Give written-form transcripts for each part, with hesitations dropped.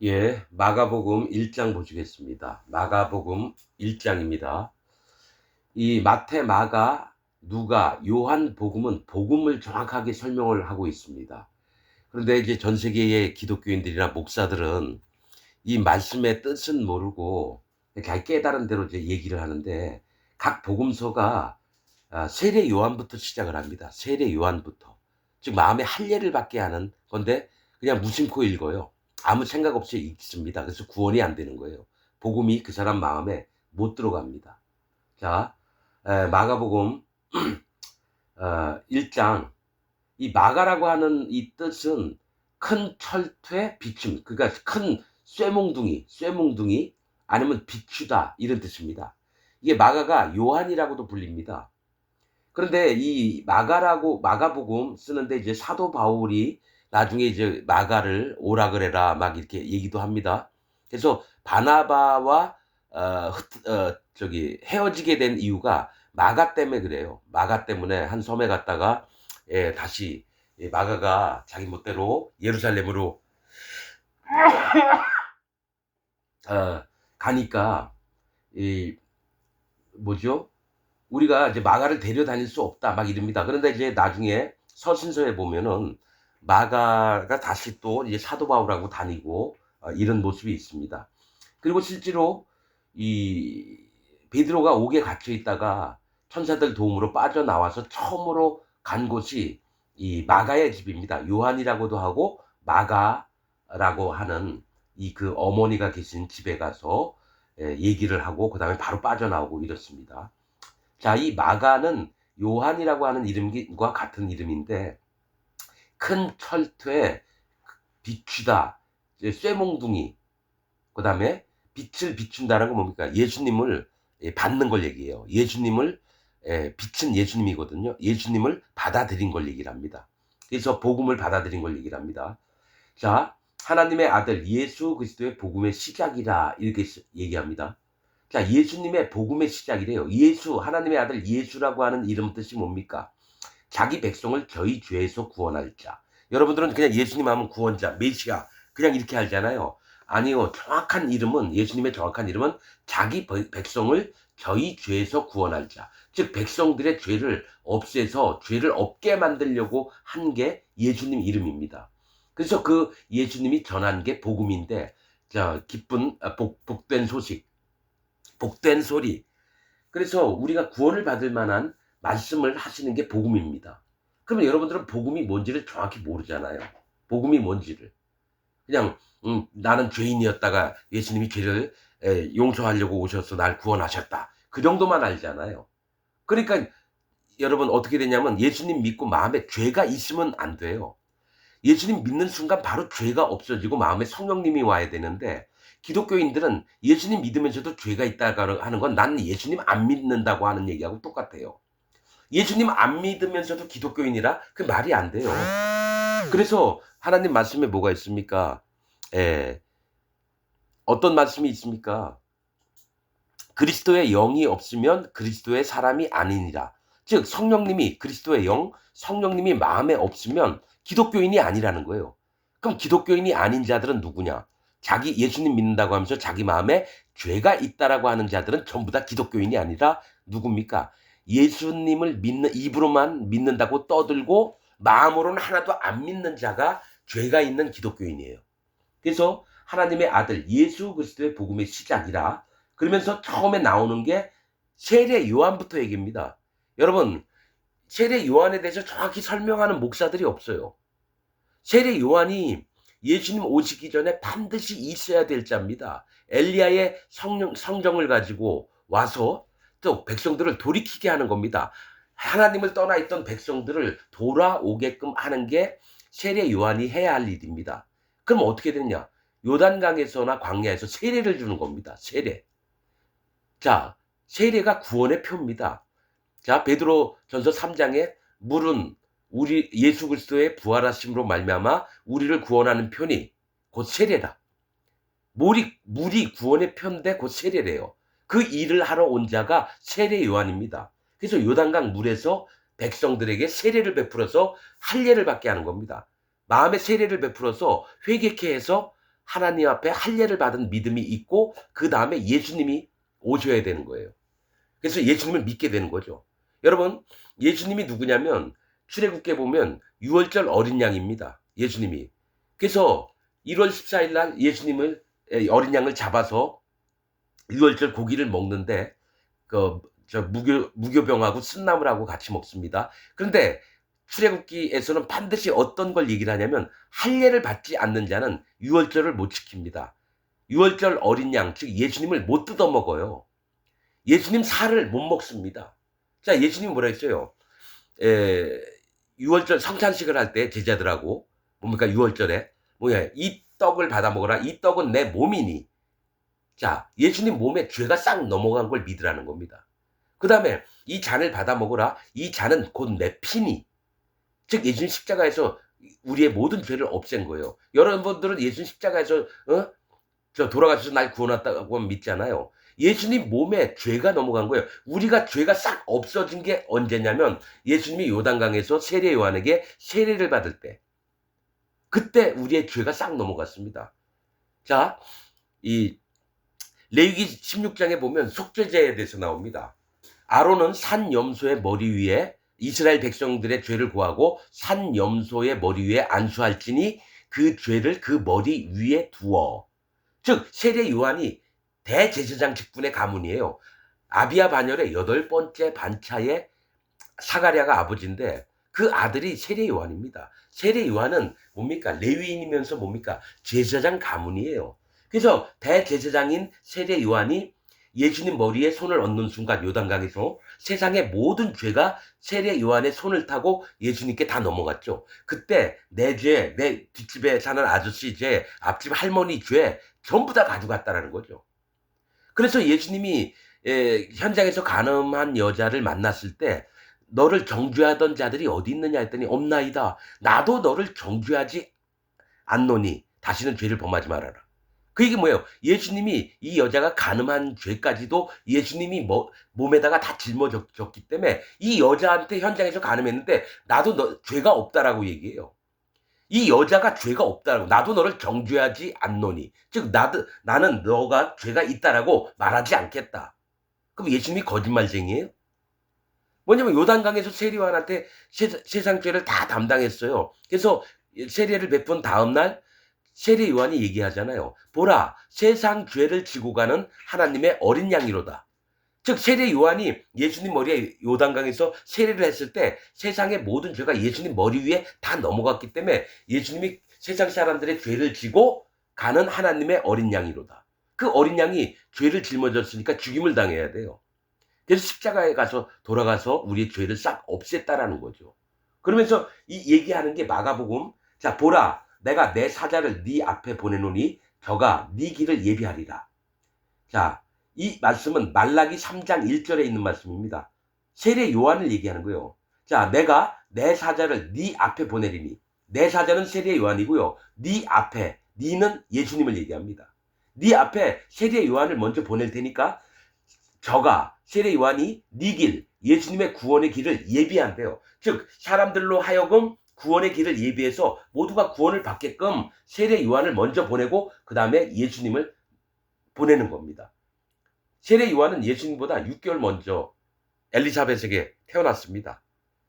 예, 마가복음 1장 보시겠습니다. 마가복음 1장입니다. 이 마태, 마가, 누가, 요한 복음은 복음을 정확하게 설명을 하고 있습니다. 그런데 이제 전 세계의 기독교인들이나 목사들은 이 말씀의 뜻은 모르고 자기 깨달은 대로 이제 얘기를 하는데, 각 복음서가 세례 요한부터 시작을 합니다. 세례 요한부터. 즉 마음에 할례를 받게 하는 건데 그냥 무심코 읽어요. 아무 생각 없이 읽습니다. 그래서 구원이 안 되는 거예요. 복음이 그 사람 마음에 못 들어갑니다. 자, 마가복음 1장. 이 마가라고 하는 이 뜻은 큰 철퇴 비춤, 그러니까 큰 쇠몽둥이 아니면 비추다 이런 뜻입니다. 이게 마가가 요한이라고도 불립니다. 그런데 이 마가복음 쓰는데 이제 사도 바울이 나중에 이제 마가를 오라 그래라 막 이렇게 얘기도 합니다. 그래서 바나바와 헤어지게 된 이유가 마가 때문에 그래요. 마가 때문에 한 섬에 갔다가 다시 마가가 자기 멋대로 예루살렘으로 가니까 이 뭐죠? 우리가 이제 마가를 데려다닐 수 없다 막 이럽니다. 그런데 이제 나중에 서신서에 보면은 마가가 다시 또 이제 사도 바울하고 다니고 이런 모습이 있습니다. 그리고 실제로 이 베드로가 옥에 갇혀 있다가 천사들 도움으로 빠져나와서 처음으로 간 곳이 이 마가의 집입니다. 요한이라고도 하고 마가라고 하는 이 그 어머니가 계신 집에 가서 얘기를 하고 그다음에 바로 빠져나오고 이렇습니다. 자, 이 마가는 요한이라고 하는 이름과 같은 이름인데 큰 철퇴, 비추다, 쇠몽둥이, 그 다음에 빛을 비춘다는 건 뭡니까? 예수님을 받는 걸 얘기해요. 예수님을 빛은 예수님이거든요. 예수님을 받아들인 걸 얘기를 합니다. 그래서 복음을 받아들인 걸 얘기를 합니다. 자, 하나님의 아들 예수 그리스도의 복음의 시작이라 이렇게 얘기합니다. 자, 예수님의 복음의 시작이래요. 예수, 하나님의 아들 예수라고 하는 이름 뜻이 뭡니까? 자기 백성을 저희 죄에서 구원할 자. 여러분들은 그냥 예수님 하면 구원자, 메시아 그냥 이렇게 알잖아요. 아니요. 정확한 이름은, 예수님의 정확한 이름은 자기 백성을 저희 죄에서 구원할 자. 즉 백성들의 죄를 없애서 죄를 없게 만들려고 한 게 예수님 이름입니다. 그래서 그 예수님이 전한 게 복음인데, 자, 기쁜 복된 소식, 복된 소리. 그래서 우리가 구원을 받을 만한 말씀을 하시는 게 복음입니다. 그러면 여러분들은 복음이 뭔지를 정확히 모르잖아요. 복음이 뭔지를. 그냥 나는 죄인이었다가 예수님이 죄를 용서하려고 오셔서 날 구원하셨다. 그 정도만 알잖아요. 그러니까 여러분 어떻게 되냐면 예수님 믿고 마음에 죄가 있으면 안 돼요. 예수님 믿는 순간 바로 죄가 없어지고 마음에 성령님이 와야 되는데, 기독교인들은 예수님 믿으면서도 죄가 있다고 하는 건 난 예수님 안 믿는다고 하는 얘기하고 똑같아요. 예수님 안 믿으면서도 기독교인이라 그 말이 안 돼요. 그래서 하나님 말씀에 뭐가 있습니까? 예, 어떤 말씀이 있습니까? 그리스도의 영이 없으면 그리스도의 사람이 아니니라. 즉 성령님이, 그리스도의 영, 성령님이 마음에 없으면 기독교인이 아니라는 거예요. 그럼 기독교인이 아닌 자들은 누구냐? 자기 예수님 믿는다고 하면서 자기 마음에 죄가 있다라고 하는 자들은 전부 다 기독교인이 아니라 누굽니까? 예수님을 믿는, 입으로만 믿는다고 떠들고 마음으로는 하나도 안 믿는 자가 죄가 있는 기독교인이에요. 그래서 하나님의 아들 예수 그리스도의 복음의 시작이라 그러면서 처음에 나오는 게 세례 요한부터 얘기입니다. 여러분, 세례 요한에 대해서 정확히 설명하는 목사들이 없어요. 세례 요한이 예수님 오시기 전에 반드시 있어야 될 자입니다. 엘리야의 성정을 가지고 와서 또 백성들을 돌이키게 하는 겁니다. 하나님을 떠나 있던 백성들을 돌아오게끔 하는 게 세례 요한이 해야 할 일입니다. 그럼 어떻게 되느냐? 요단강에서나 광야에서 세례를 주는 겁니다. 세례. 자, 세례가 구원의 표입니다. 자, 베드로 전서 3장에 물은 우리 예수 그리스도의 부활하심으로 말미암아 우리를 구원하는 표니 곧 세례다. 물이 구원의 표인데 곧 세례래요. 그 일을 하러 온 자가 세례 요한입니다. 그래서 요단강 물에서 백성들에게 세례를 베풀어서 할례를 받게 하는 겁니다. 마음의 세례를 베풀어서 회개케 해서 하나님 앞에 할례를 받은 믿음이 있고 그 다음에 예수님이 오셔야 되는 거예요. 그래서 예수님을 믿게 되는 거죠. 여러분, 예수님이 누구냐면 출애굽기에 보면 6월절 어린 양입니다. 예수님이. 그래서 1월 14일 날 예수님을 어린 양을 잡아서 6월절 고기를 먹는데 무교병하고 쓴나물하고 같이 먹습니다. 그런데 출애굽기에서는 반드시 어떤 걸 얘기를 하냐면 할례를 받지 않는 자는 6월절을 못 지킵니다. 6월절 어린 양, 즉 예수님을 못 뜯어 먹어요. 예수님 살을 못 먹습니다. 자, 예수님이 뭐라 했어요? 6월절 성찬식을 할 때 제자들하고 뭡니까? 6월절에 뭐야? 이 떡을 받아 먹어라. 이 떡은 내 몸이니. 자, 예수님 몸에 죄가 싹 넘어간 걸 믿으라는 겁니다. 그 다음에 이 잔을 받아 먹어라. 이 잔은 곧 내 피니. 즉 예수님 십자가에서 우리의 모든 죄를 없앤 거예요. 여러분들은 예수님 십자가에서 돌아가셔서 날 구원했다고 믿잖아요. 예수님 몸에 죄가 넘어간 거예요. 우리가 죄가 싹 없어진 게 언제냐면 예수님이 요단강에서 세례 요한에게 세례를 받을 때, 그때 우리의 죄가 싹 넘어갔습니다. 자, 이 레위기 16장에 보면 속죄제에 대해서 나옵니다. 아론은 산 염소의 머리 위에 이스라엘 백성들의 죄를 고하고 산 염소의 머리 위에 안수할지니 그 죄를 그 머리 위에 두어. 즉 세례 요한이 대제사장 직분의 가문이에요. 아비야 반열의 8번째 반차의 사가랴가 아버지인데 그 아들이 세례 요한입니다. 세례 요한은 뭡니까? 레위인이면서 뭡니까? 제사장 가문이에요. 그래서 대제사장인 세례 요한이 예수님 머리에 손을 얹는 순간 요단강에서 세상의 모든 죄가 세례 요한의 손을 타고 예수님께 다 넘어갔죠. 그때 내 죄, 내 뒷집에 사는 아저씨 죄, 앞집 할머니 죄 전부 다 가져갔다라는 거죠. 그래서 예수님이 현장에서 간음한 여자를 만났을 때 너를 정죄하던 자들이 어디 있느냐 했더니 없나이다. 나도 너를 정죄하지 않노니 다시는 죄를 범하지 말아라. 그 얘기 뭐예요? 예수님이 이 여자가 간음한 죄까지도 예수님이 몸에다가 다 짊어졌기 때문에 이 여자한테 현장에서 간음했는데 나도 너 죄가 없다라고 얘기해요. 이 여자가 죄가 없다라고, 나도 너를 정죄하지 않노니, 즉 나는 너가 죄가 있다라고 말하지 않겠다. 그럼 예수님이 거짓말쟁이에요? 뭐냐면 요단강에서 세례 요한한테 세상 죄를 다 담당했어요. 그래서 세례를 베푼 다음 날 세례 요한이 얘기하잖아요. 보라, 세상 죄를 지고 가는 하나님의 어린 양이로다. 즉 세례 요한이 예수님 머리에 요단강에서 세례를 했을 때 세상의 모든 죄가 예수님 머리 위에 다 넘어갔기 때문에 예수님이 세상 사람들의 죄를 지고 가는 하나님의 어린 양이로다. 그 어린 양이 죄를 짊어졌으니까 죽임을 당해야 돼요. 그래서 십자가에 가서 돌아가서 우리의 죄를 싹 없앴다라는 거죠. 그러면서 이 얘기하는 게 마가복음. 자, 보라, 내가 내 사자를 네 앞에 보내노니 저가 네 길을 예비하리라. 자, 이 말씀은 말라기 3장 1절에 있는 말씀입니다. 세례 요한을 얘기하는 거예요. 자, 내가 내 사자를 네 앞에 보내리니, 내 사자는 세례 요한이고요. 네 앞에, 네는 예수님을 얘기합니다. 네 앞에 세례 요한을 먼저 보낼 테니까 저가 세례 요한이 네 길, 예수님의 구원의 길을 예비한대요. 즉 사람들로 하여금 구원의 길을 예비해서 모두가 구원을 받게끔 세례 요한을 먼저 보내고 그 다음에 예수님을 보내는 겁니다. 세례 요한은 예수님보다 6개월 먼저 엘리사벳에게 태어났습니다.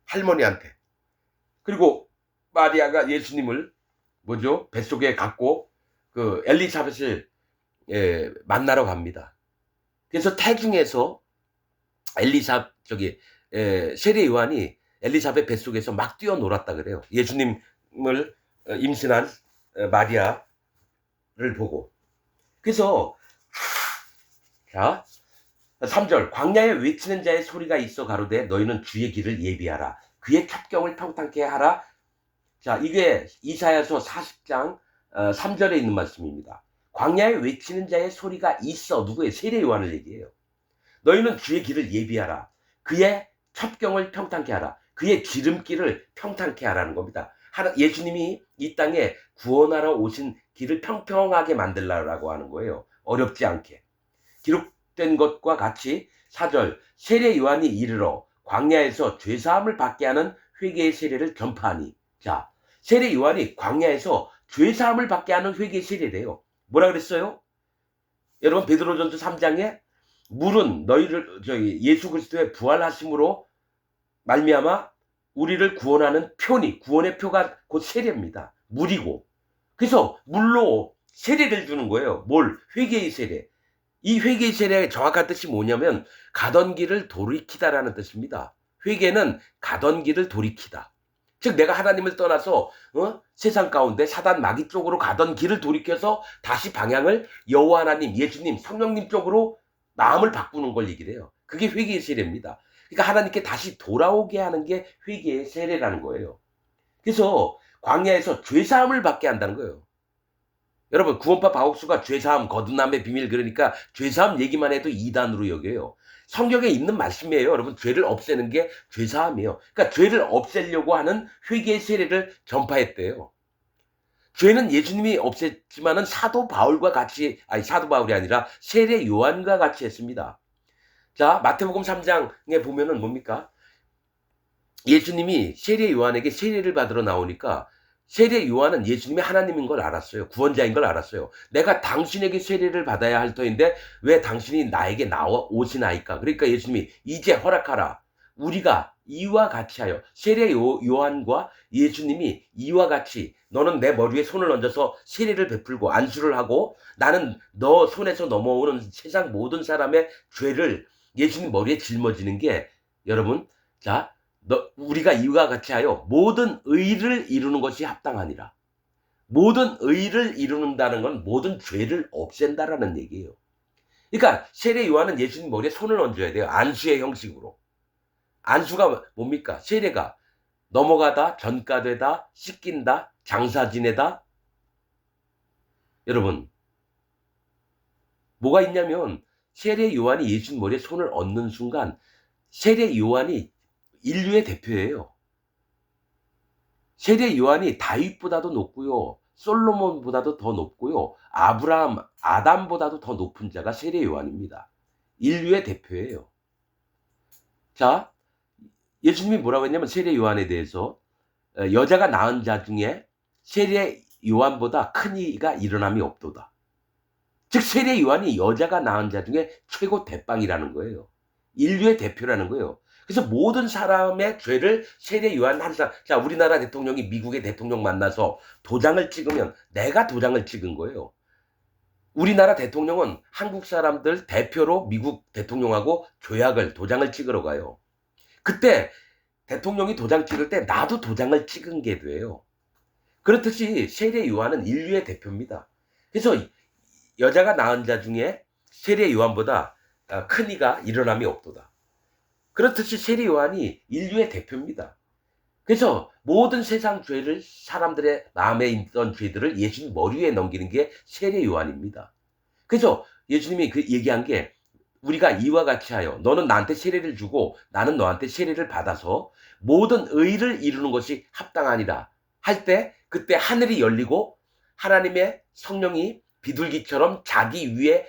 할머니한테. 그리고 마리아가 예수님을 뱃속에 갖고 그 엘리사벳을 만나러 갑니다. 그래서 태중에서 세례 요한이 엘리사벳 뱃속에서 막 뛰어놀았다 그래요. 예수님을 임신한 마리아를 보고. 그래서 자, 3절, 광야에 외치는 자의 소리가 있어 가로되 너희는 주의 길을 예비하라. 그의 첩경을 평탄케 하라. 자, 이게 이사야서 40장 3절에 있는 말씀입니다. 광야에 외치는 자의 소리가 있어. 누구의? 세례 요한을 얘기해요. 너희는 주의 길을 예비하라. 그의 첩경을 평탄케 하라. 그의 지름길을 평탄케 하라는 겁니다. 예수님이 이 땅에 구원하러 오신 길을 평평하게 만들라고 하는 거예요. 어렵지 않게. 기록된 것과 같이 4절, 세례 요한이 이르러 광야에서 죄사함을 받게 하는 회개의 세례를 전파하니. 자, 세례 요한이 광야에서 죄사함을 받게 하는 회개의 세례래요. 뭐라 그랬어요? 여러분 베드로전서 3장에 물은 너희를 예수 그리스도의 부활하심으로 말미암아 우리를 구원하는 표니, 구원의 표가 곧 세례입니다. 물이고. 그래서 물로 세례를 주는 거예요. 뭘? 회개의 세례. 이 회개의 세례의 정확한 뜻이 뭐냐면 가던 길을 돌이키다라는 뜻입니다. 회개는 가던 길을 돌이키다. 즉 내가 하나님을 떠나서 세상 가운데 사단 마귀 쪽으로 가던 길을 돌이켜서 다시 방향을 여호와 하나님, 예수님, 성령님 쪽으로 마음을 바꾸는 걸 얘기를 해요. 그게 회개의 세례입니다. 그러니까 하나님께 다시 돌아오게 하는 게 회개의 세례라는 거예요. 그래서 광야에서 죄사함을 받게 한다는 거예요. 여러분 구원파 바옥수가 죄사함, 거듭남의 비밀 그러니까 죄사함 얘기만 해도 이단으로 여겨요. 성경에 있는 말씀이에요. 여러분 죄를 없애는 게 죄사함이에요. 그러니까 죄를 없애려고 하는 회개의 세례를 전파했대요. 죄는 예수님이 없앴지만은 사도 바울과 같이, 아니 사도 바울이 아니라 세례 요한과 같이 했습니다. 자, 마태복음 3장에 보면은 뭡니까? 예수님이 세례 요한에게 세례를 받으러 나오니까 세례 요한은 예수님이 하나님인 걸 알았어요. 구원자인 걸 알았어요. 내가 당신에게 세례를 받아야 할 터인데 왜 당신이 나에게 나와 오시나이까? 그러니까 예수님이 이제 허락하라. 우리가 이와 같이 하여 세례 요한과 예수님이 이와 같이 너는 내 머리에 손을 얹어서 세례를 베풀고 안수를 하고 나는 너 손에서 넘어오는 세상 모든 사람의 죄를 예수님 머리에 짊어지는 게 여러분 자 우리가 이와 같이 하여 모든 의를 이루는 것이 합당하니라. 모든 의를 이루는다는 건 모든 죄를 없앤다라는 얘기예요. 그러니까 세례 요한은 예수님 머리에 손을 얹어야 돼요. 안수의 형식으로. 안수가 뭡니까? 세례가 넘어가다, 전가되다, 씻긴다, 장사 지내다. 여러분 뭐가 있냐면 세례 요한이 예수님 머리에 손을 얹는 순간 세례 요한이 인류의 대표예요. 세례 요한이 다윗보다도 높고요. 솔로몬보다도 더 높고요. 아브라함, 아담보다도 더 높은 자가 세례 요한입니다. 인류의 대표예요. 자, 예수님이 뭐라고 했냐면 세례 요한에 대해서 여자가 낳은 자 중에 세례 요한보다 큰 이가 일어남이 없도다. 즉 세례 요한이 여자가 낳은 자 중에 최고 대빵이라는 거예요. 인류의 대표라는 거예요. 그래서 모든 사람의 죄를 세례 요한 한 사람, 자 우리나라 대통령이 미국의 대통령 만나서 도장을 찍으면 내가 도장을 찍은 거예요. 우리나라 대통령은 한국 사람들 대표로 미국 대통령하고 조약을 도장을 찍으러 가요. 그때 대통령이 도장 찍을 때 나도 도장을 찍은 게 돼요. 그렇듯이 세례 요한은 인류의 대표입니다. 그래서 여자가 낳은 자 중에 세례 요한보다 큰 이가 일어남이 없도다. 그렇듯이 세례 요한이 인류의 대표입니다. 그래서 모든 세상 죄를 사람들의 마음에 있던 죄들을 예수님 머리 위에 넘기는 게 세례 요한입니다. 그래서 예수님이 그 얘기한 게 우리가 이와 같이 하여 너는 나한테 세례를 주고 나는 너한테 세례를 받아서 모든 의를 이루는 것이 합당하니라 할 때 그때 하늘이 열리고 하나님의 성령이 비둘기처럼 자기 위에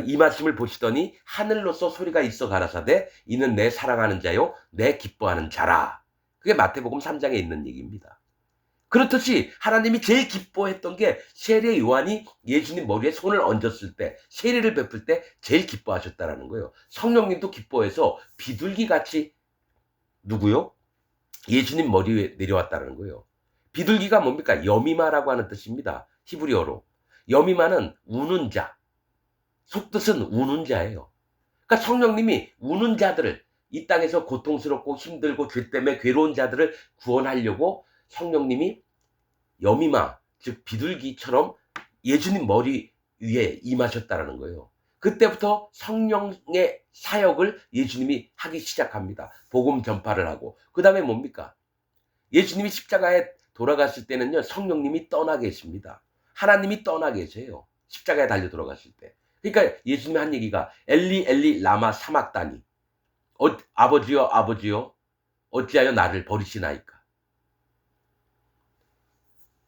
이 말씀을 보시더니 하늘로서 소리가 있어 가라사대 이는 내 사랑하는 자요 내 기뻐하는 자라. 그게 마태복음 3장에 있는 얘기입니다. 그렇듯이 하나님이 제일 기뻐했던 게 세례 요한이 예수님 머리에 손을 얹었을 때 세례를 베풀 때 제일 기뻐하셨다라는 거예요. 성령님도 기뻐해서 비둘기같이 누구요? 예수님 머리 위에 내려왔다는 거예요. 비둘기가 뭡니까? 여미마라고 하는 뜻입니다. 히브리어로. 여미마는 우는 자. 속뜻은 우는 자예요. 그러니까 성령님이 우는 자들을 이 땅에서 고통스럽고 힘들고 죄 때문에 괴로운 자들을 구원하려고 성령님이 여미마 즉 비둘기처럼 예수님 머리 위에 임하셨다는 거예요. 그때부터 성령의 사역을 예수님이 하기 시작합니다. 복음 전파를 하고 그 다음에 뭡니까? 예수님이 십자가에 돌아갔을 때는요 성령님이 떠나 계십니다. 하나님이 떠나 계세요. 십자가에 달려 돌아갔을 때. 그러니까 예수님이 한 얘기가 엘리 엘리 라마 사막다니 아버지여 아버지여 어찌하여 나를 버리시나이까.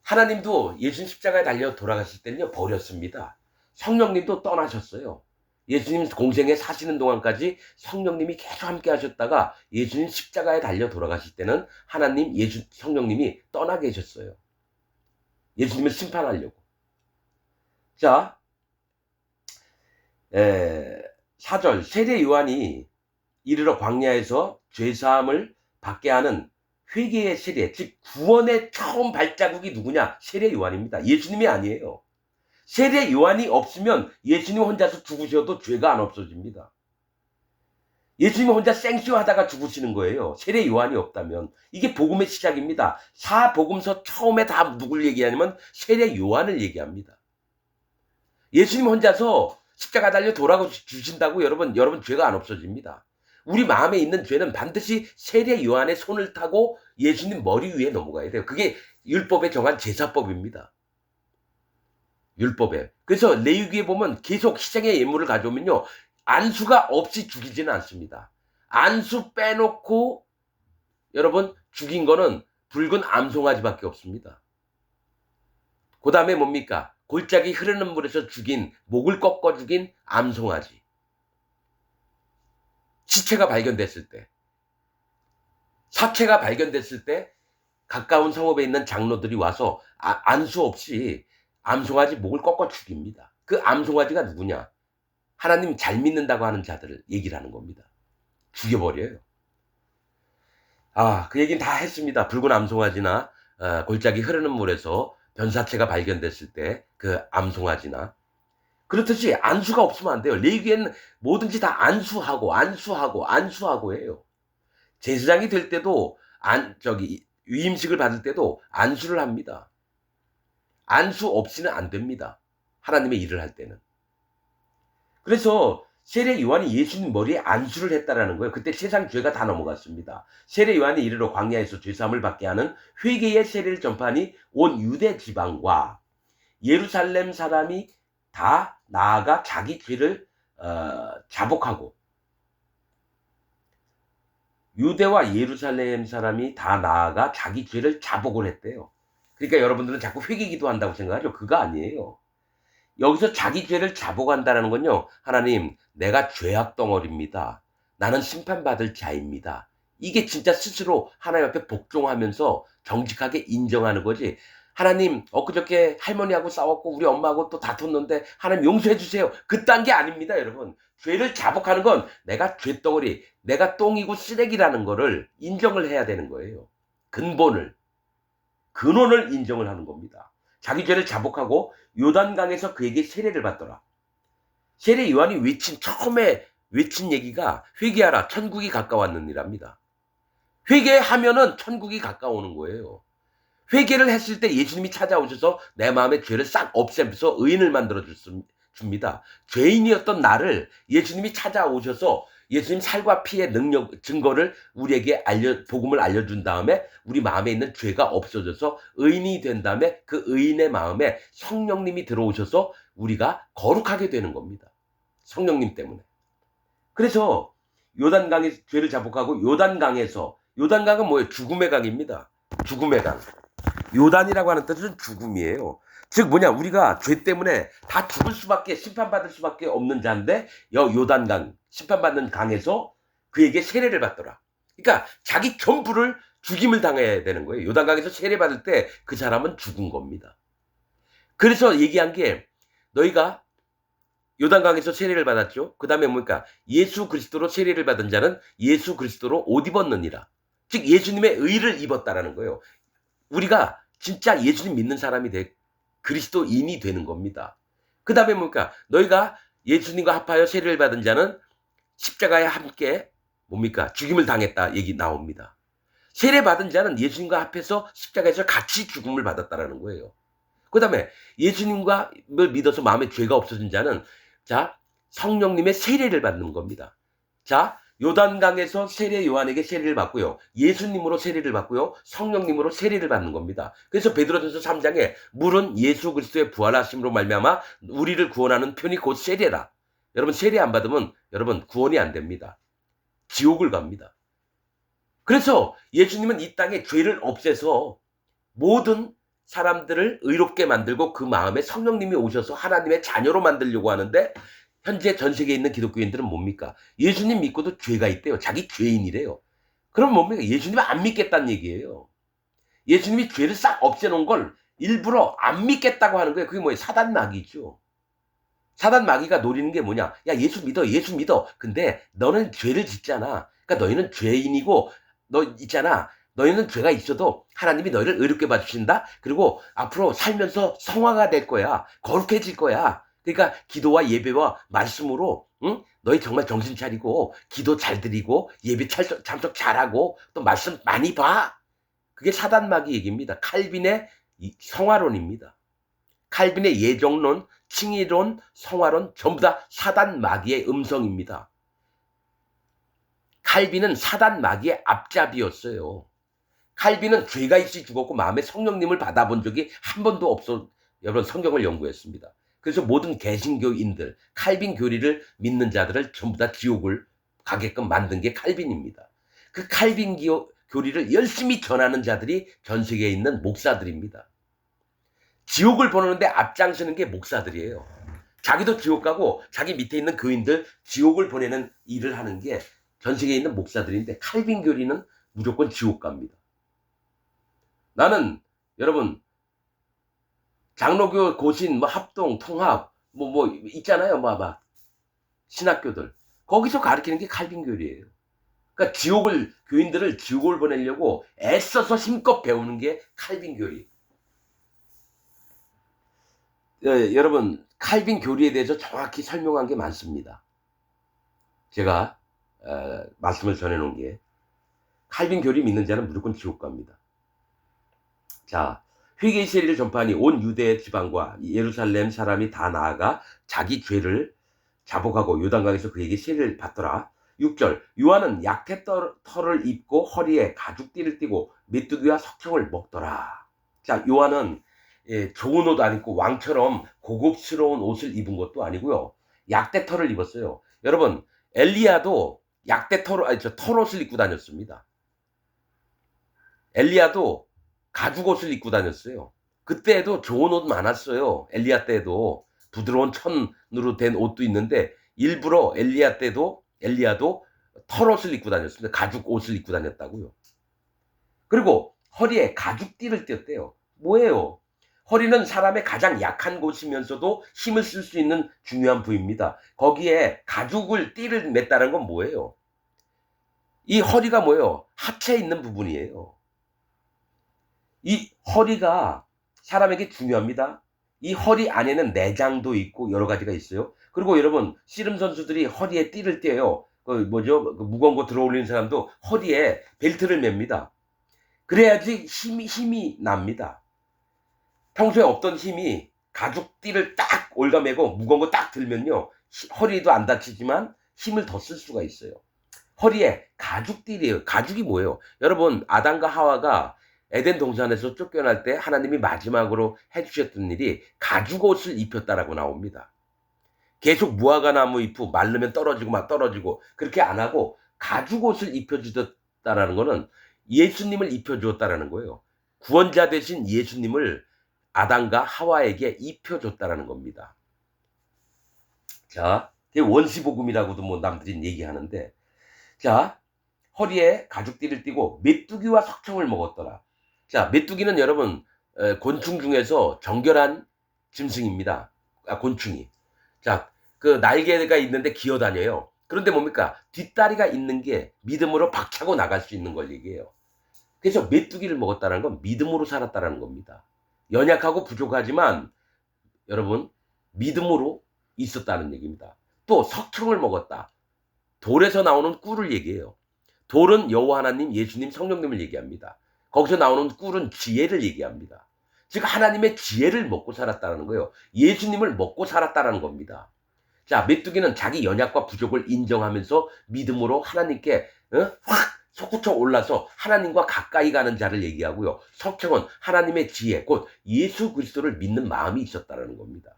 하나님도 예수님 십자가에 달려 돌아갔을 때는요 버렸습니다. 성령님도 떠나셨어요. 예수님 공생에 사시는 동안까지 성령님이 계속 함께 하셨다가 예수님 십자가에 달려 돌아가실 때는 하나님 성령님이 떠나 계셨어요. 예수님을 심판하려고. 자, 4절 세례 요한이 이르러 광야에서 죄사함을 받게 하는 회개의 세례, 즉 구원의 처음 발자국이 누구냐? 세례 요한입니다. 예수님이 아니에요. 세례 요한이 없으면 예수님 혼자서 죽으셔도 죄가 안 없어집니다. 예수님 혼자 생쇼하다가 죽으시는 거예요. 세례 요한이 없다면. 이게 복음의 시작입니다. 사복음서 처음에 다 누굴 얘기하냐면 세례 요한을 얘기합니다. 예수님 혼자서 십자가 달려 돌아주신다고 여러분 죄가 안 없어집니다. 우리 마음에 있는 죄는 반드시 세례 요한의 손을 타고 예수님 머리 위에 넘어가야 돼요. 그게 율법에 정한 제사법입니다. 율법에. 그래서 레위기에 보면 계속 희생의 예물을 가져오면요. 안수가 없이 죽이지는 않습니다. 안수 빼놓고 여러분 죽인 거는 붉은 암송아지밖에 없습니다. 그 다음에 뭡니까? 골짜기 흐르는 물에서 죽인, 목을 꺾어 죽인 암송아지. 시체가 발견됐을 때, 사체가 발견됐을 때 가까운 성읍에 있는 장로들이 와서 안수 없이 암송아지 목을 꺾어 죽입니다. 그 암송아지가 누구냐? 하나님 잘 믿는다고 하는 자들을 얘기를 하는 겁니다. 죽여버려요. 그 얘기는 다 했습니다. 붉은 암송아지나 골짜기 흐르는 물에서 변사체가 발견됐을 때 그 암송아지나. 그렇듯이 안수가 없으면 안 돼요. 레위기에는 뭐든지 다 안수하고 해요. 제사장이 될 때도 위임식을 받을 때도 안수를 합니다. 안수 없이는 안 됩니다. 하나님의 일을 할 때는. 그래서 세례 요한이 예수님 머리에 안수를 했다라는 거예요. 그때 세상 죄가 다 넘어갔습니다. 세례 요한이 이르러 광야에서 죄사함을 받게 하는 회개의 세례를 전파하니 온 유대 지방과 예루살렘 사람이 다 나아가 자기 죄를 자복하고, 유대와 예루살렘 사람이 다 나아가 자기 죄를 자복을 했대요. 그러니까 여러분들은 자꾸 회개 기도한다고 생각하죠. 그거 아니에요. 여기서 자기 죄를 자복한다는 건요. 하나님, 내가 죄악 덩어리입니다. 나는 심판받을 자입니다. 이게 진짜 스스로 하나님 앞에 복종하면서 정직하게 인정하는 거지. 하나님, 엊그저께 할머니하고 싸웠고 우리 엄마하고 또 다퉜는데 하나님 용서해 주세요. 그딴 게 아닙니다, 여러분. 죄를 자복하는 건 내가 죄덩어리, 내가 똥이고 쓰레기라는 거를 인정을 해야 되는 거예요. 근원을 인정을 하는 겁니다. 자기 죄를 자복하고 요단강에서 그에게 세례를 받더라. 세례 요한이 처음에 외친 얘기가 회개하라, 천국이 가까웠느니랍니다. 회개하면은 천국이 가까워오는 거예요. 회개를 했을 때 예수님이 찾아오셔서 내 마음의 죄를 싹 없애면서 의인을 만들어 줍니다. 죄인이었던 나를 예수님이 찾아오셔서 예수님 살과 피의 능력, 증거를 우리에게 복음을 알려준 다음에 우리 마음에 있는 죄가 없어져서 의인이 된 다음에 그 의인의 마음에 성령님이 들어오셔서 우리가 거룩하게 되는 겁니다. 성령님 때문에. 그래서 요단강에 죄를 자복하고 요단강은 뭐예요? 죽음의 강입니다. 죽음의 강. 요단이라고 하는 뜻은 죽음이에요. 즉 뭐냐, 우리가 죄 때문에 다 죽을 수밖에, 심판받을 수밖에 없는 자인데 요단강, 심판받는 강에서 그에게 세례를 받더라. 그러니까 자기 전부를 죽임을 당해야 되는 거예요. 요단강에서 세례받을 때 그 사람은 죽은 겁니다. 그래서 얘기한 게, 너희가 요단강에서 세례를 받았죠. 그 다음에 뭡니까? 예수 그리스도로 세례를 받은 자는 예수 그리스도로 옷 입었느니라. 즉 예수님의 의를 입었다라는 거예요. 우리가 진짜 예수님 믿는 사람이 그리스도인이 되는 겁니다. 그 다음에 뭡니까? 너희가 예수님과 합하여 세례를 받은 자는 십자가에 함께 뭡니까? 죽임을 당했다 얘기 나옵니다. 세례 받은 자는 예수님과 합해서 십자가에서 같이 죽음을 받았다라는 거예요. 그 다음에 예수님과 믿어서 마음에 죄가 없어진 자는 성령님의 세례를 받는 겁니다. 요단강에서 세례 요한에게 세례를 받고요. 예수님으로 세례를 받고요. 성령님으로 세례를 받는 겁니다. 그래서 베드로전서 3장에 물은 예수 그리스도의 부활하심으로 말미암아 우리를 구원하는 편이 곧 세례라. 여러분 세례 안 받으면 여러분 구원이 안 됩니다. 지옥을 갑니다. 그래서 예수님은 이 땅에 죄를 없애서 모든 사람들을 의롭게 만들고 그 마음에 성령님이 오셔서 하나님의 자녀로 만들려고 하는데, 현재 전 세계에 있는 기독교인들은 뭡니까? 예수님 믿고도 죄가 있대요. 자기 죄인이래요. 그럼 뭡니까? 예수님을 안 믿겠다는 얘기예요. 예수님이 죄를 싹 없애놓은 걸 일부러 안 믿겠다고 하는 거예요. 그게 뭐예요? 사단낙이죠. 사단 마귀가 노리는 게 뭐냐? 야, 예수 믿어, 예수 믿어. 근데 너는 죄를 짓잖아. 그러니까 너희는 죄인이고, 너 있잖아. 너희는 죄가 있어도 하나님이 너희를 의롭게 봐주신다. 그리고 앞으로 살면서 성화가 될 거야. 거룩해질 거야. 그러니까 기도와 예배와 말씀으로, 응? 너희 정말 정신 차리고 기도 잘 드리고 예배 참석 잘하고 또 말씀 많이 봐. 그게 사단 마귀 얘기입니다. 칼빈의 성화론입니다. 칼빈의 예정론, 칭의론, 성화론 전부 다 사단 마귀의 음성입니다. 칼빈은 사단 마귀의 앞잡이였어요. 칼빈은 죄가 있이 죽었고 마음에 성령님을 받아본 적이 한 번도 없어. 여러분 성경을 연구했습니다. 그래서 모든 개신교인들, 칼빈 교리를 믿는 자들을 전부 다 지옥을 가게끔 만든 게 칼빈입니다. 그 칼빈 교리를 열심히 전하는 자들이 전 세계에 있는 목사들입니다. 지옥을 보내는데 앞장서는 게 목사들이에요. 자기도 지옥 가고 자기 밑에 있는 교인들 지옥을 보내는 일을 하는 게 전 세계에 있는 목사들인데 칼빈 교리는 무조건 지옥 갑니다. 나는 여러분 장로교, 고신, 뭐 합동, 통합 뭐 있잖아요. 막 신학교들 거기서 가르치는 게 칼빈 교리예요. 그러니까 교인들을 지옥을 보내려고 애써서 힘껏 배우는 게 칼빈 교리. 여러분 칼빈 교리에 대해서 정확히 설명한 게 많습니다. 제가 말씀을 전해놓은 게 칼빈 교리 믿는 자는 무조건 지옥 갑니다. 자, 회개의 세리를 전파하니 온 유대 지방과 예루살렘 사람이 다 나아가 자기 죄를 자복하고 요단강에서 그에게 세리를 받더라. 6절 요한은 약태털을 입고 허리에 가죽띠를 띠고 메뚜기와 석청을 먹더라. 자, 요한은 좋은 옷 안 입고 왕처럼 고급스러운 옷을 입은 것도 아니고요. 약대털을 입었어요. 여러분 엘리야도 털옷을 입고 다녔습니다. 엘리야도 가죽옷을 입고 다녔어요. 그때도 좋은 옷 많았어요. 엘리야 때도 부드러운 천으로 된 옷도 있는데 일부러 엘리야도 털옷을 입고 다녔습니다. 가죽옷을 입고 다녔다고요. 그리고 허리에 가죽띠를 띄었대요. 뭐예요? 허리는 사람의 가장 약한 곳이면서도 힘을 쓸 수 있는 중요한 부위입니다. 거기에 띠를 맸다는 건 뭐예요? 이 허리가 뭐예요? 하체에 있는 부분이에요. 이 허리가 사람에게 중요합니다. 이 허리 안에는 내장도 있고 여러 가지가 있어요. 그리고 여러분 씨름 선수들이 허리에 띠를 떼요. 무거운 거 들어올리는 사람도 허리에 벨트를 맵니다. 그래야지 힘이 납니다. 평소에 없던 힘이 가죽띠를 딱 올가매고 무거운 거 딱 들면요. 허리도 안 다치지만 힘을 더 쓸 수가 있어요. 허리에 가죽띠래요. 가죽이 뭐예요? 여러분 아담과 하와가 에덴 동산에서 쫓겨날 때 하나님이 마지막으로 해주셨던 일이 가죽옷을 입혔다라고 나옵니다. 계속 무화과 나무 잎이 마르면 떨어지고 그렇게 안 하고 가죽옷을 입혀주었다라는 거는 예수님을 입혀주었다라는 거예요. 구원자 되신 예수님을 아담과 하와에게 입혀줬다라는 겁니다. 자, 원시복음이라고도 뭐 남들이 얘기하는데, 자, 허리에 가죽띠를 띠고 메뚜기와 석청을 먹었더라. 자, 메뚜기는 여러분 곤충 중에서 정결한 짐승입니다. 곤충이. 자, 그 날개가 있는데 기어다녀요. 그런데 뭡니까? 뒷다리가 있는 게 믿음으로 박차고 나갈 수 있는 걸 얘기해요. 그래서 메뚜기를 먹었다는 건 믿음으로 살았다는 겁니다. 연약하고 부족하지만 여러분 믿음으로 있었다는 얘기입니다. 또 석청을 먹었다. 돌에서 나오는 꿀을 얘기해요. 돌은 여호와 하나님, 예수님, 성령님을 얘기합니다. 거기서 나오는 꿀은 지혜를 얘기합니다. 즉 하나님의 지혜를 먹고 살았다는 거예요. 예수님을 먹고 살았다는 겁니다. 자, 메뚜기는 자기 연약과 부족을 인정하면서 믿음으로 하나님께 확 솟구쳐 올라서 하나님과 가까이 가는 자를 얘기하고요. 석청은 하나님의 지혜, 곧 예수 그리스도를 믿는 마음이 있었다는 겁니다.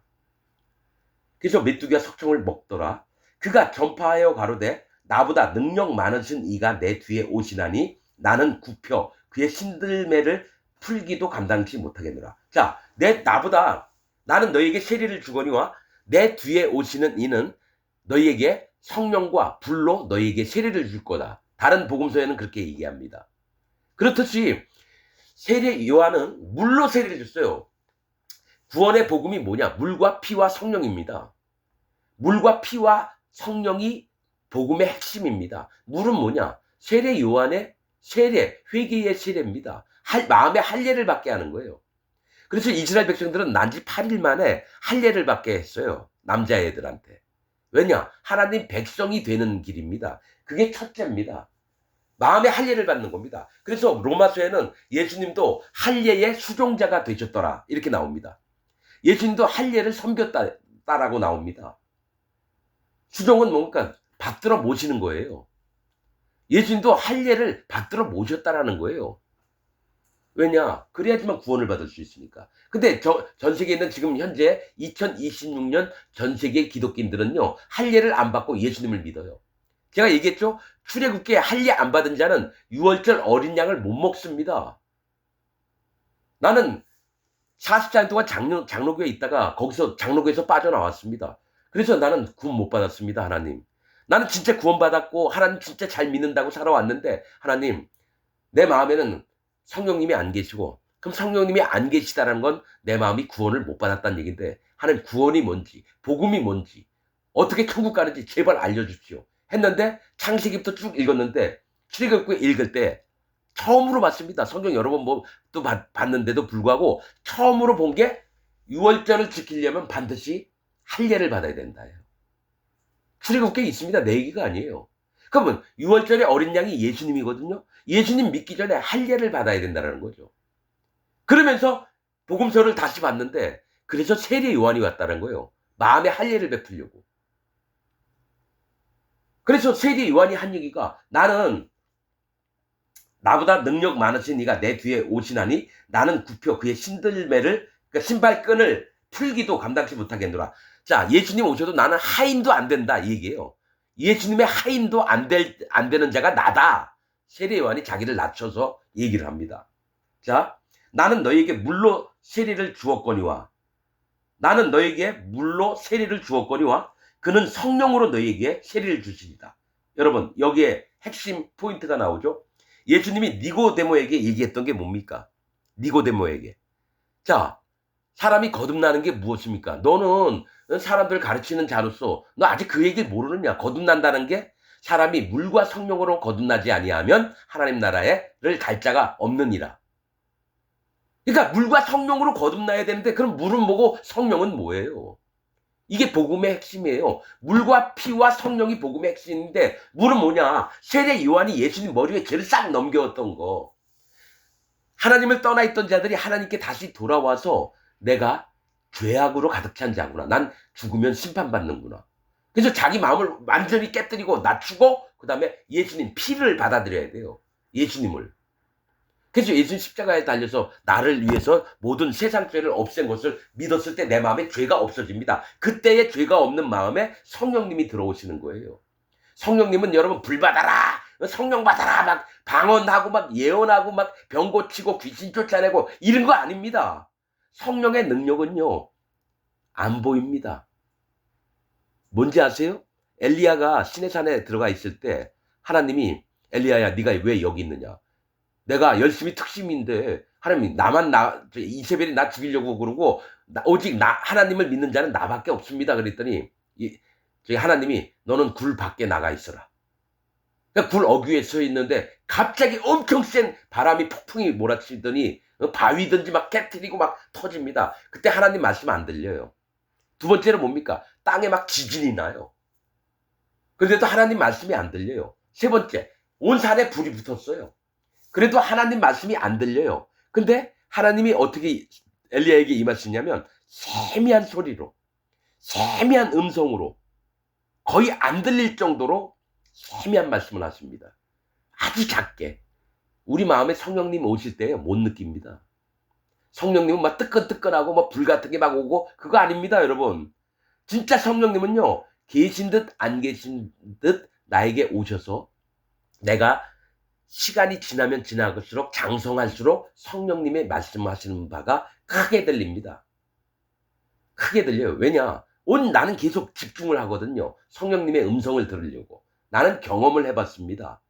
그래서 메뚜기가 석청을 먹더라. 그가 전파하여 가로되 나보다 능력 많으신 이가 내 뒤에 오시나니 나는 굽혀 그의 신들매를 풀기도 감당치 못하겠노라. 자, 나는 너희에게 세리를 주거니와 내 뒤에 오시는 이는 너희에게 성령과 불로 너희에게 세리를 줄 거다. 다른 복음서에는 그렇게 얘기합니다. 그렇듯이 요한은 물로 세리를 줬어요. 구원의 복음이 뭐냐? 물과 피와 성령입니다. 물과 피와 성령이 복음의 핵심입니다. 물은 뭐냐? 세례 요한의 세례, 회개의 세례입니다. 마음의 할례를 받게 하는 거예요. 그래서 이스라엘 백성들은 난지 8일 만에 할례를 받게 했어요. 남자애들한테. 왜냐? 하나님 백성이 되는 길입니다. 그게 첫째입니다. 마음의 할례를 받는 겁니다. 그래서 로마서에는 예수님도 할례의 수종자가 되셨더라 이렇게 나옵니다. 예수님도 할례를 섬겼다라고 나옵니다. 수종은 뭡니까? 받들어 모시는 거예요. 예수님도 할례를 받들어 모셨다라는 거예요. 왜냐? 그래야지만 구원을 받을 수 있으니까. 근데 전 세계에 있는 지금 현재 2026년 전 세계 기독교인들은요, 할례를 안 받고 예수님을 믿어요. 제가 얘기했죠? 출애굽기에 할례 안 받은 자는 6월절 어린 양을 못 먹습니다. 나는 40년 동안 장로교에 있다가 거기서 장로교에서 빠져나왔습니다. 그래서 나는 구원 못 받았습니다. 하나님. 나는 진짜 구원 받았고 하나님 진짜 잘 믿는다고 살아왔는데, 하나님 내 마음에는 성령님이 안 계시고, 그럼 성령님이 안 계시다는 건 내 마음이 구원을 못 받았다는 얘기인데, 하나님 구원이 뭔지, 복음이 뭔지, 어떻게 천국 가는지 제발 알려주십시오 했는데, 창세기부터 쭉 읽었는데 출애굽기 읽을 때 처음으로 봤습니다. 성경 여러 번 또 봤는데도 불구하고 처음으로 본 게 6월절을 지키려면 반드시 할례를 받아야 된다. 출애굽기에 있습니다. 내 얘기가 아니에요. 그러면 6월절의 어린 양이 예수님이거든요. 예수님 믿기 전에 할례를 받아야 된다는 거죠. 그러면서 복음서를 다시 봤는데, 그래서 세례 요한이 왔다는 거예요. 마음의 할례를 베풀려고. 그래서 세례 요한이 한 얘기가, 나는 나보다 능력 많으신 이가 내 뒤에 오시나니 나는 굽혀 그의 신들매를, 그러니까 신발끈을 풀기도 감당치 못하겠노라. 자, 예수님 오셔도 나는 하인도 안 된다 이 얘기예요. 예수님의 하인도 안 되는 자가 나다. 세례 요한이 자기를 낮춰서 얘기를 합니다. 자, 나는 너에게 물로 세례를 주었거니와, 나는 너에게 물로 세례를 주었거니와 그는 성령으로 너에게 세례를 주시리다. 여러분, 여기에 핵심 포인트가 나오죠. 예수님이 니고데모에게 얘기했던 게 뭡니까? 니고데모에게. 자, 사람이 거듭나는 게 무엇입니까? 너는 사람들 가르치는 자로서 너 아직 그 얘기를 모르느냐? 거듭난다는 게 사람이 물과 성령으로 거듭나지 아니하면 하나님 나라에를 갈 자가 없느니라. 그러니까 물과 성령으로 거듭나야 되는데, 그럼 물은 뭐고 성령은 뭐예요? 이게 복음의 핵심이에요. 물과 피와 성령이 복음의 핵심인데, 물은 뭐냐? 세례 요한이 예수님 머리 위에 죄를 싹 넘겨왔던 거. 하나님을 떠나 있던 자들이 하나님께 다시 돌아와서 내가 죄악으로 가득 찬 자구나. 난 죽으면 심판받는구나. 그래서 자기 마음을 완전히 깨뜨리고 낮추고 그 다음에 예수님 피를 받아들여야 돼요. 예수님을. 그래서 예수님 십자가에 달려서 나를 위해서 모든 세상 죄를 없앤 것을 믿었을 때 내 마음에 죄가 없어집니다. 그때의 죄가 없는 마음에 성령님이 들어오시는 거예요. 성령님은 여러분 불 받아라, 성령 받아라 막 방언하고 막 예언하고 막 병 고치고 귀신 쫓아내고 이런 거 아닙니다. 성령의 능력은요 안 보입니다. 뭔지 아세요? 엘리야가 시내산에 들어가 있을 때 하나님이, 엘리야야 네가 왜 여기 있느냐? 내가 열심히 특심인데 하나님이 이세벨이 나 죽이려고 그러고 오직 하나님을 믿는 자는 나밖에 없습니다. 그랬더니 저희 하나님이 너는 굴 밖에 나가 있어라. 그러니까 굴 어귀에 서 있는데 갑자기 엄청 센 바람이 폭풍이 몰아치더니 바위든지 막 깨트리고 막 터집니다. 그때 하나님 말씀 안 들려요. 두 번째로 뭡니까? 땅에 막 지진이 나요. 그런데도 하나님 말씀이 안 들려요. 세 번째, 온 산에 불이 붙었어요. 그래도 하나님 말씀이 안 들려요. 근데 하나님이 어떻게 엘리야에게 임하시냐면 세미한 소리로, 세미한 음성으로, 거의 안 들릴 정도로 세미한 말씀을 하십니다. 아주 작게. 우리 마음에 성령님 오실 때 못 느낍니다. 성령님은 막 뜨끈뜨끈하고 막 불 같은 게 막 오고 그거 아닙니다, 여러분. 진짜 성령님은요, 계신 듯 안 계신 듯 나에게 오셔서 내가 시간이 지나면 지나갈수록 장성할수록 성령님의 말씀하시는 바가 크게 들립니다. 크게 들려요. 왜냐? 나는 계속 집중을 하거든요. 성령님의 음성을 들으려고. 나는 경험을 해봤습니다.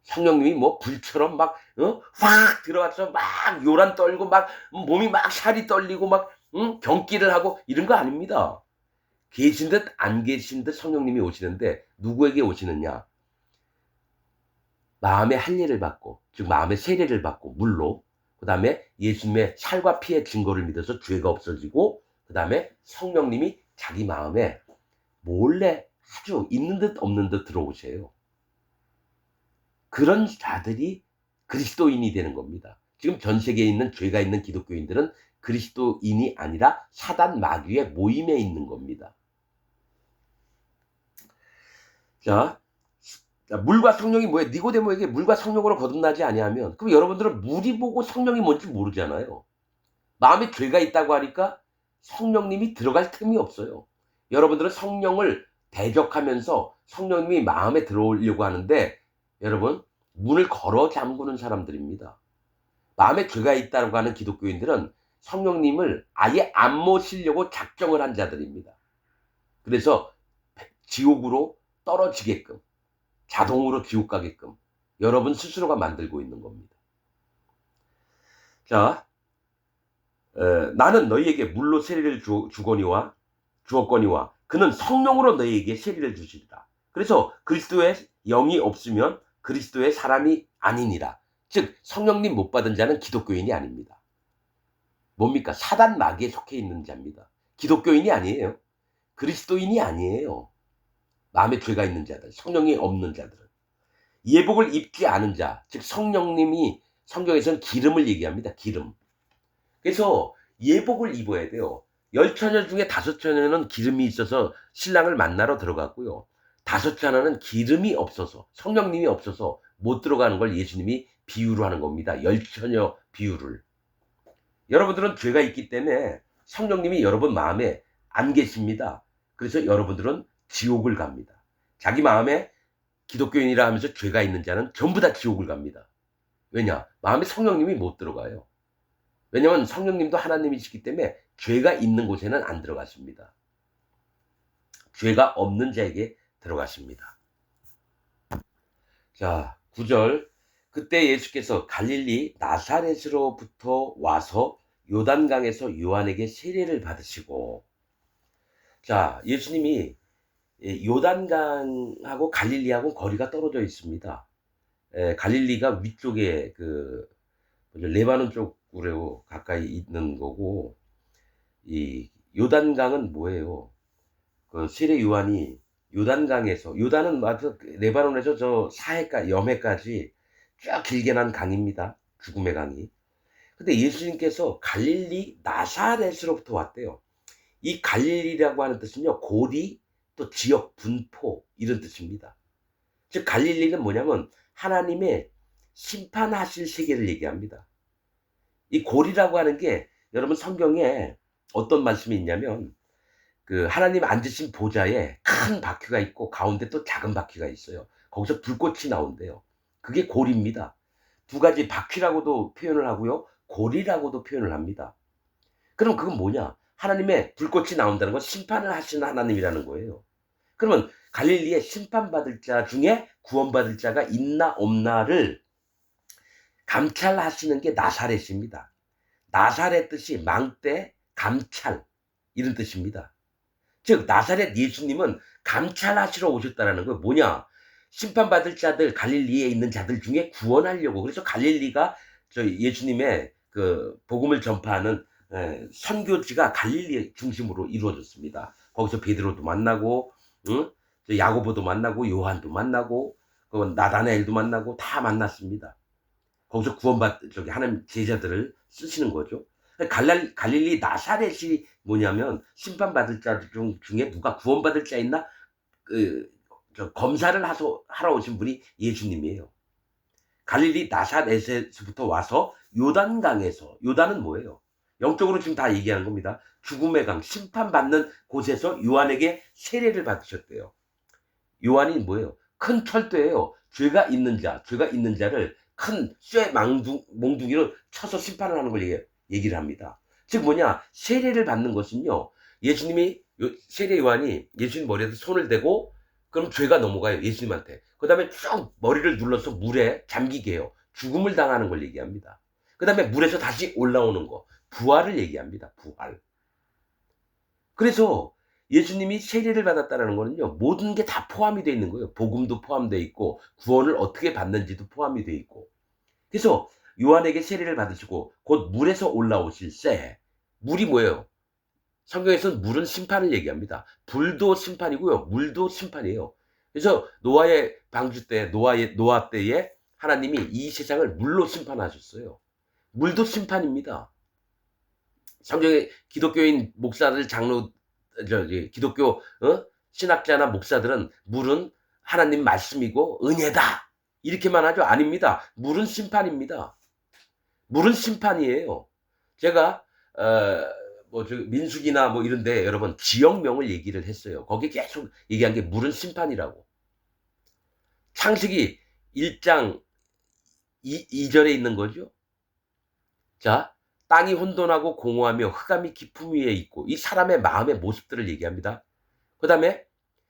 성령님이 뭐 불처럼 막 확 들어와서 막 요란 떨고 막 몸이 막 살이 떨리고 막 경기를 하고 이런 거 아닙니다. 계신 듯 안 계신 듯 성령님이 오시는데 누구에게 오시느냐? 마음의 할례를 받고, 즉 마음의 세례를 받고 물로, 그다음에 예수님의 살과 피의 증거를 믿어서 죄가 없어지고, 그다음에 성령님이 자기 마음에 몰래 아주 있는 듯 없는 듯 들어오세요. 그런 자들이 그리스도인이 되는 겁니다. 지금 전 세계에 있는 죄가 있는 기독교인들은 그리스도인이 아니라 사단 마귀의 모임에 있는 겁니다. 자, 물과 성령이 뭐예요? 니고데모에게 물과 성령으로 거듭나지 아니하면, 그럼 여러분들은 물이 보고 성령이 뭔지 모르잖아요. 마음에 죄가 있다고 하니까 성령님이 들어갈 틈이 없어요. 여러분들은 성령을 대적하면서 성령님이 마음에 들어오려고 하는데, 여러분, 문을 걸어 잠그는 사람들입니다. 마음에 죄가 있다고 하는 기독교인들은 성령님을 아예 안 모시려고 작정을 한 자들입니다. 그래서 지옥으로 떨어지게끔, 자동으로 지옥 가게끔 여러분 스스로가 만들고 있는 겁니다. 자, 나는 너희에게 물로 세례를 주었거니와 그는 성령으로 너희에게 세례를 주시리라. 그래서 그리스도의 영이 없으면 그리스도의 사람이 아니니라. 즉 성령님 못 받은 자는 기독교인이 아닙니다. 뭡니까? 사단 마귀에 속해 있는 자입니다. 기독교인이 아니에요. 그리스도인이 아니에요. 마음에 죄가 있는 자들, 성령이 없는 자들은. 예복을 입지 않은 자, 즉 성령님이 성경에서는 기름을 얘기합니다. 기름. 그래서 예복을 입어야 돼요. 10처녀 중에 5처녀는 기름이 있어서 신랑을 만나러 들어갔고요. 5처녀는 기름이 없어서, 성령님이 없어서 못 들어가는 걸 예수님이 비유로 하는 겁니다. 10처녀 비유를. 여러분들은 죄가 있기 때문에 성령님이 여러분 마음에 안 계십니다. 그래서 여러분들은 지옥을 갑니다. 자기 마음에 기독교인이라 하면서 죄가 있는 자는 전부 다 지옥을 갑니다. 왜냐? 마음에 성령님이 못 들어가요. 왜냐하면 성령님도 하나님이시기 때문에 죄가 있는 곳에는 안 들어가십니다. 죄가 없는 자에게 들어가십니다. 자, 9절. 그때 예수께서 갈릴리 나사렛으로부터 와서 요단강에서 요한에게 세례를 받으시고, 자, 예수님이 요단강하고 갈릴리하고 거리가 떨어져 있습니다. 갈릴리가 위쪽에 레바논 쪽으로 가까이 있는 거고, 이 요단강은 뭐예요? 그 세례 요한이 요단강에서, 요단은 맞아 레바논에서 저 사해까지, 염해까지 쭉 길게 난 강입니다. 죽음의 강이. 근데 예수님께서 갈릴리 나사렛으로부터 왔대요. 이 갈릴리라고 하는 뜻은요, 고리, 또 지역, 분포, 이런 뜻입니다. 즉 갈릴리는 뭐냐면 하나님의 심판하실 세계를 얘기합니다. 이 고리라고 하는 게 여러분 성경에 어떤 말씀이 있냐면, 그 하나님 앉으신 보좌에 큰 바퀴가 있고 가운데 또 작은 바퀴가 있어요. 거기서 불꽃이 나온대요. 그게 고리입니다. 두 가지, 바퀴라고도 표현을 하고요, 고리라고도 표현을 합니다. 그럼 그건 뭐냐? 하나님의 불꽃이 나온다는 건 심판을 하시는 하나님이라는 거예요. 그러면 갈릴리에 심판받을 자 중에 구원받을 자가 있나 없나를 감찰하시는 게 나사렛입니다. 나사렛 뜻이 망대, 감찰, 이런 뜻입니다. 즉 나사렛 예수님은 감찰하시러 오셨다는 거 뭐냐? 심판받을 자들, 갈릴리에 있는 자들 중에 구원하려고. 그래서 갈릴리가 예수님의 그 복음을 전파하는 선교지가 갈릴리 중심으로 이루어졌습니다. 거기서 베드로도 만나고, 야고보도 만나고, 요한도 만나고, 나다나엘도 만나고 다 만났습니다. 거기서 하나님 제자들을 쓰시는 거죠. 갈릴리 나사렛이 뭐냐면 심판받을 자 중에 누가 구원받을 자 있나? 검사를 하러 오신 분이 예수님이에요. 갈릴리 나사렛에서부터 와서 요단강에서, 요단은 뭐예요? 영적으로 지금 다 얘기하는 겁니다. 죽음의 강, 심판받는 곳에서 요한에게 세례를 받으셨대요. 요한이 뭐예요? 큰 철도예요. 죄가 있는 자를 큰 쇠 몽둥이로 쳐서 심판을 하는 걸 얘기를 합니다. 즉 뭐냐? 세례를 받는 것은요, 예수님이, 세례 요한이 예수님 머리에 손을 대고, 그럼 죄가 넘어가요, 예수님한테. 그 다음에 쭉 머리를 눌러서 물에 잠기게 해요. 죽음을 당하는 걸 얘기합니다. 그 다음에 물에서 다시 올라오는 거, 부활을 얘기합니다. 부활. 그래서 예수님이 세례를 받았다라는 거는요, 모든 게 다 포함이 되어 있는 거예요. 복음도 포함되어 있고 구원을 어떻게 받는지도 포함이 되어 있고. 그래서 요한에게 세례를 받으시고 곧 물에서 올라오실새, 물이 뭐예요? 성경에서는 물은 심판을 얘기합니다. 불도 심판이고요, 물도 심판이에요. 그래서 노아의 방주 때, 노아 때에 하나님이 이 세상을 물로 심판하셨어요. 물도 심판입니다. 성경에 기독교인 목사들, 장로, 기독교 신학자나 목사들은 물은 하나님 말씀이고 은혜다 이렇게만 하죠. 아닙니다. 물은 심판입니다. 물은 심판이에요. 제가 민수기나 뭐 이런데 여러분 지역명을 얘기를 했어요. 거기 계속 얘기한 게 물은 심판이라고. 창세기 1장 2절에 있는 거죠. 자, 땅이 혼돈하고 공허하며 흑암이 깊음 위에 있고, 이 사람의 마음의 모습들을 얘기합니다. 그 다음에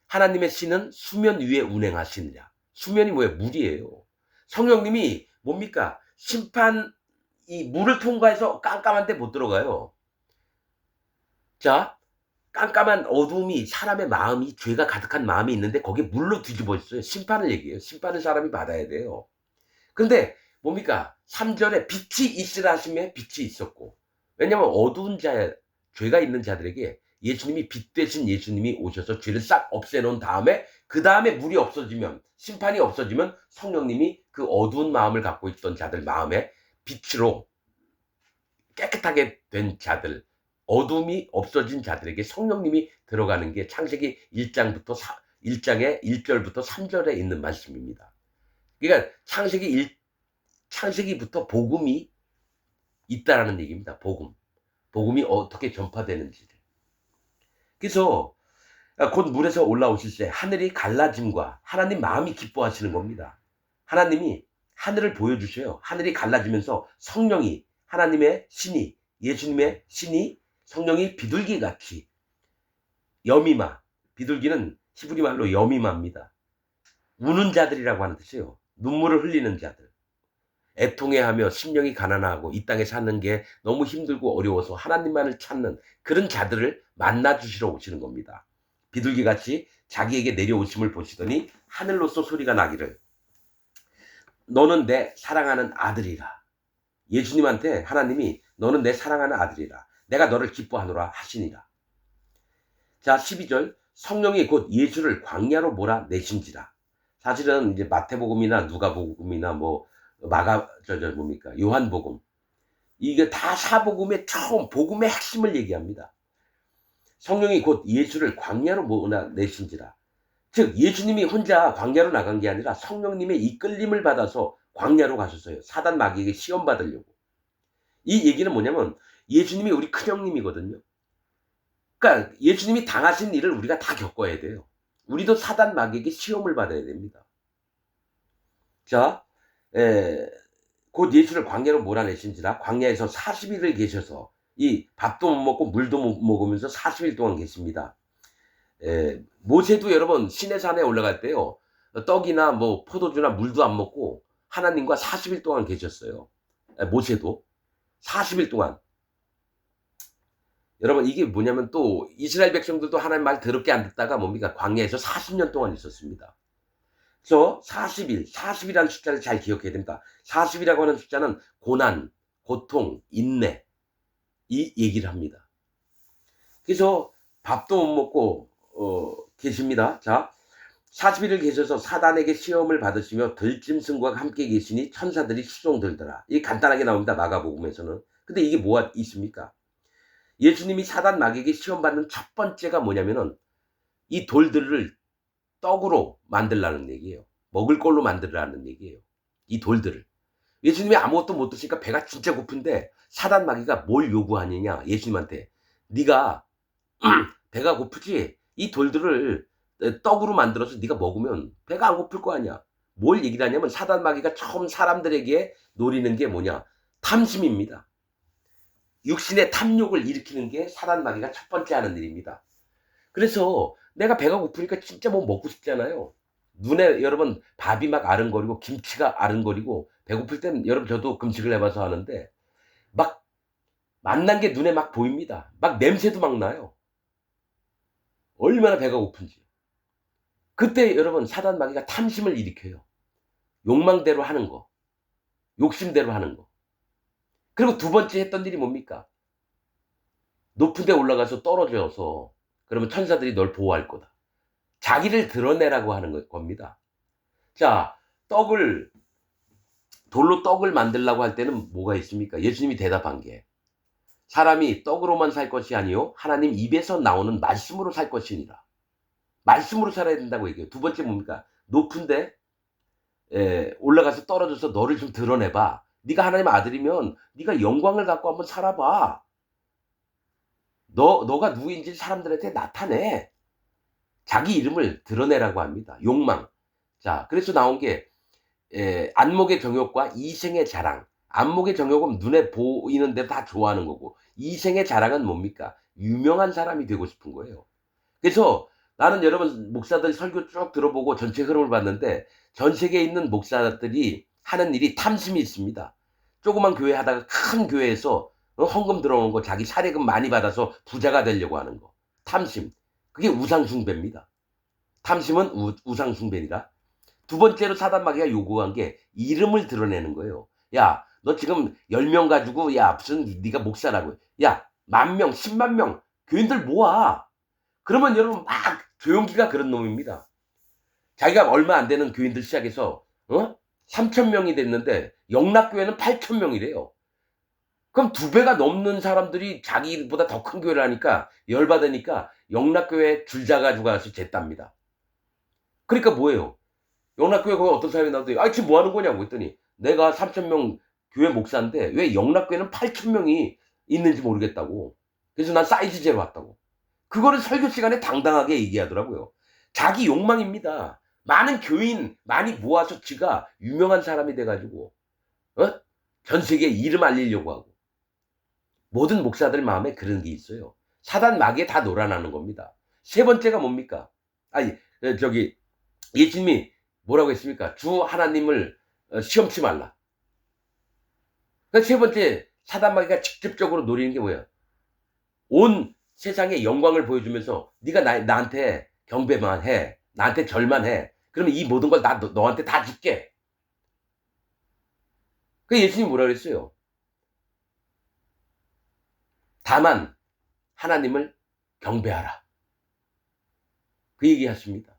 하나님의 신은 수면 위에 운행하시느냐. 수면이 뭐예요? 물이에요. 성령님이 뭡니까? 심판, 이 물을 통과해서 깜깜한 데 못 들어가요. 자, 깜깜한 어둠이, 사람의 마음이, 죄가 가득한 마음이 있는데 거기에 물로 뒤집어 있어요. 심판을 얘기해요. 심판을 사람이 받아야 돼요. 근데 뭡니까? 3절에 빛이 있으라 하심에 빛이 있었고. 왜냐면 어두운 자, 죄가 있는 자들에게 예수님이 빛 대신 예수님이 오셔서 죄를 싹 없애놓은 다음에, 그 다음에 물이 없어지면, 심판이 없어지면 성령님이 그 어두운 마음을 갖고 있던 자들 마음에 빛으로 깨끗하게 된 자들, 어둠이 없어진 자들에게 성령님이 들어가는 게 창세기 1장부터 1장의 1절부터 3절에 있는 말씀입니다. 그러니까 창세기부터 복음이 있다라는 얘기입니다. 복음이 어떻게 전파되는지를. 그래서 곧 물에서 올라오실때 하늘이 갈라짐과 하나님 마음이 기뻐하시는 겁니다. 하나님이 하늘을 보여주셔요. 하늘이 갈라지면서 성령이, 하나님의 신이, 예수님의 신이, 성령이 비둘기같이, 여미마, 비둘기는 히브리 말로 여미마입니다. 우는 자들이라고 하는 뜻이에요. 눈물을 흘리는 자들. 애통해하며 심령이 가난하고 이 땅에 사는 게 너무 힘들고 어려워서 하나님만을 찾는 그런 자들을 만나주시러 오시는 겁니다. 비둘기같이 자기에게 내려오심을 보시더니 하늘로서 소리가 나기를, 너는 내 사랑하는 아들이라. 예수님한테 하나님이 너는 내 사랑하는 아들이라, 내가 너를 기뻐하노라 하시니라. 자, 12절, 성령이 곧 예수를 광야로 몰아내신지라. 사실은 이제 마태복음이나 누가복음이나 뭐 뭡니까? 요한복음. 이게 다 사복음의 처음, 복음의 핵심을 얘기합니다. 성령이 곧 예수를 광야로 몰아내신지라. 즉, 예수님이 혼자 광야로 나간 게 아니라 성령님의 이끌림을 받아서 광야로 가셨어요. 사단 마귀에게 시험 받으려고. 이 얘기는 뭐냐면 예수님이 우리 큰형님이거든요. 그러니까 예수님이 당하신 일을 우리가 다 겪어야 돼요. 우리도 사단 마귀에게 시험을 받아야 됩니다. 자, 곧 예수를 광야로 몰아내신지라. 광야에서 40일을 계셔서 이 밥도 못 먹고 물도 못 먹으면서 40일 동안 계십니다. 모세도 여러분 시내산에 올라갈 때요, 떡이나 뭐 포도주나 물도 안 먹고 하나님과 40일 동안 계셨어요. 모세도 40일 동안. 여러분, 이게 뭐냐면 또 이스라엘 백성들도 하나님 말 더럽게 안 듣다가 뭡니까? 광야에서 40년 동안 있었습니다. 그래서 40이라는 숫자를 잘 기억해야 됩니다. 40이라고 하는 숫자는 고난, 고통, 인내, 이 얘기를 합니다. 그래서 밥도 못 먹고 계십니다. 자, 40일을 계셔서 사단에게 시험을 받으시며 들짐승과 함께 계시니 천사들이 수종들더라. 이게 간단하게 나옵니다. 마가복음에서는. 근데 이게 뭐가 있습니까? 예수님이 사단 마귀에게 시험 받는 첫 번째가 뭐냐면은 이 돌들을 떡으로 만들라는 얘기예요. 먹을 걸로 만들라는 얘기예요. 이 돌들을. 예수님이 아무것도 못 드시니까 배가 진짜 고픈데 사단 마귀가 뭘 요구하느냐, 예수님한테. 네가 배가 고프지? 이 돌들을 떡으로 만들어서 네가 먹으면 배가 안 고플 거 아니야. 뭘 얘기를 하냐면 사단 마귀가 처음 사람들에게 노리는 게 뭐냐? 탐심입니다. 육신의 탐욕을 일으키는 게 사단 마귀가 첫 번째 하는 일입니다. 그래서 내가 배가 고프니까 진짜 뭐 먹고 싶잖아요. 눈에 여러분 밥이 막 아른거리고 김치가 아른거리고, 배고플 땐 여러분 저도 금식을 해봐서 하는데 막 만난 게 눈에 막 보입니다. 막 냄새도 막 나요. 얼마나 배가 고픈지. 그때 여러분 사단 마귀가 탐심을 일으켜요. 욕망대로 하는 거. 욕심대로 하는 거. 그리고 두 번째 했던 일이 뭡니까? 높은 데 올라가서 떨어져서 그러면 천사들이 널 보호할 거다. 자기를 드러내라고 하는 겁니다. 자, 돌로 떡을 만들라고 할 때는 뭐가 있습니까? 예수님이 대답한 게 사람이 떡으로만 살 것이 아니요 하나님 입에서 나오는 말씀으로 살 것이니라. 말씀으로 살아야 된다고 얘기해요. 두 번째 뭡니까? 높은데 올라가서 떨어져서 너를 좀 드러내봐. 네가 하나님 아들이면 네가 영광을 갖고 한번 살아봐. 너가 누구인지 사람들한테 나타내. 자기 이름을 드러내라고 합니다. 욕망. 자, 그래서 나온 게 안목의 정욕과 이생의 자랑. 안목의 정욕은 눈에 보이는 데 다 좋아하는 거고, 이생의 자랑은 뭡니까? 유명한 사람이 되고 싶은 거예요. 그래서 나는 여러분 목사들 설교 쭉 들어보고 전체 흐름을 봤는데 전 세계에 있는 목사들이 하는 일이 탐심이 있습니다. 조그만 교회 하다가 큰 교회에서 헌금 들어오는 거 자기 사례금 많이 받아서 부자가 되려고 하는 거. 탐심. 그게 우상숭배입니다. 탐심은 우상숭배니라. 두 번째로 사단 마귀가 요구한 게 이름을 드러내는 거예요. 야, 너 지금 10명 가지고 야 무슨 네가 목사라고. 야, 10,000명, 100,000명 교인들 모아. 그러면 여러분 막 조용기가 그런 놈입니다. 자기가 얼마 안 되는 교인들 시작해서 3,000명이 됐는데 영락교회는 8,000명이래요. 그럼 2배가 넘는 사람들이 자기보다 더 큰 교회를 하니까 열받으니까 영락교회 줄자가지고 가서 쟀답니다. 그러니까 뭐예요? 영락교회 거기 어떤 사람이 나오더니 지금 뭐 하는 거냐고 했더니 내가 3,000명 교회 목사인데 왜 영락교회는 8,000명이 있는지 모르겠다고. 그래서 난 사이즈제로 왔다고. 그거를 설교 시간에 당당하게 얘기하더라고요. 자기 욕망입니다. 많은 교인 많이 모아서 지가 유명한 사람이 돼가지고 전 세계에 이름 알리려고 하고. 모든 목사들 마음에 그런 게 있어요. 사단 마귀에 다 놀아나는 겁니다. 세 번째가 뭡니까? 예수님이 뭐라고 했습니까? 주 하나님을 시험치 말라. 그러니까 세 번째 사단 마귀가 직접적으로 노리는 게 뭐야? 온 세상에 영광을 보여주면서 네가 나한테 경배만 해. 나한테 절만 해. 그러면 이 모든 걸 너한테 다 줄게. 그 예수님이 뭐라 그랬어요? 다만 하나님을 경배하라. 그 얘기 하십니다.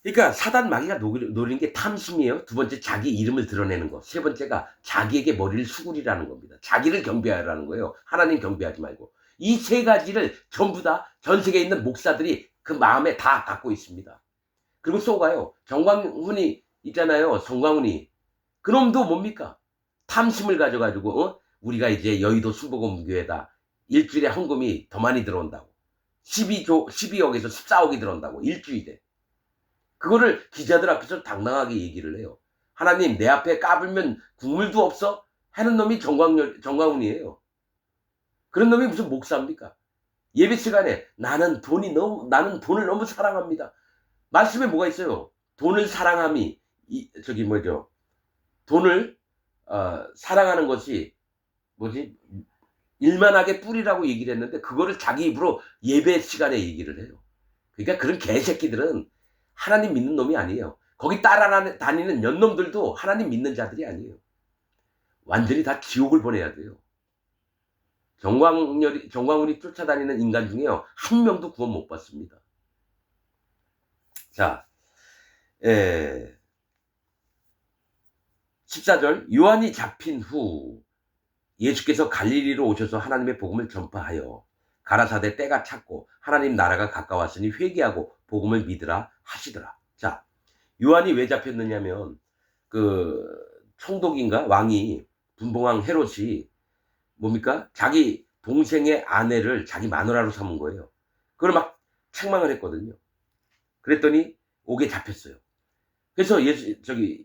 그러니까 사단 마귀가 노리는 게 탐심이에요. 두 번째 자기 이름을 드러내는 거. 세 번째가 자기에게 머리를 수그리라는 겁니다. 자기를 경배하라는 거예요. 하나님 경배하지 말고. 이 세 가지를 전부 다 전 세계에 있는 목사들이 그 마음에 다 갖고 있습니다. 그리고 쏘가요. 정광훈이 있잖아요. 정광훈이. 그놈도 뭡니까? 탐심을 가져가지고 우리가 이제 여의도 순복음교회다. 일주일에 헌금이 더 많이 들어온다고. 12억에서 14억이 들어온다고. 일주일에. 그거를 기자들 앞에서 당당하게 얘기를 해요. 하나님 내 앞에 까불면 국물도 없어? 하는 놈이 정광훈이에요. 그런 놈이 무슨 목사입니까? 예배 시간에 나는 돈을 너무 사랑합니다. 말씀에 뭐가 있어요? 돈을 사랑함이 돈을 사랑하는 것이 일만하게 뿌리라고 얘기를 했는데 그거를 자기 입으로 예배 시간에 얘기를 해요. 그러니까 그런 개새끼들은 하나님 믿는 놈이 아니에요. 거기 따라다니는 연놈들도 하나님 믿는 자들이 아니에요. 완전히 다 지옥을 보내야 돼요. 정광훈이 쫓아다니는 인간 중에요. 한 명도 구원 못 받습니다. 자, 14절 요한이 잡힌 후 예수께서 갈릴리로 오셔서 하나님의 복음을 전파하여 가라사대 때가 찼고 하나님 나라가 가까웠으니 회개하고 복음을 믿으라 하시더라. 자, 요한이 왜 잡혔느냐면 그 총독인가 왕이 분봉왕 헤롯이 뭡니까? 자기 동생의 아내를 자기 마누라로 삼은 거예요. 그걸 막 책망을 했거든요. 그랬더니 옥에 잡혔어요. 그래서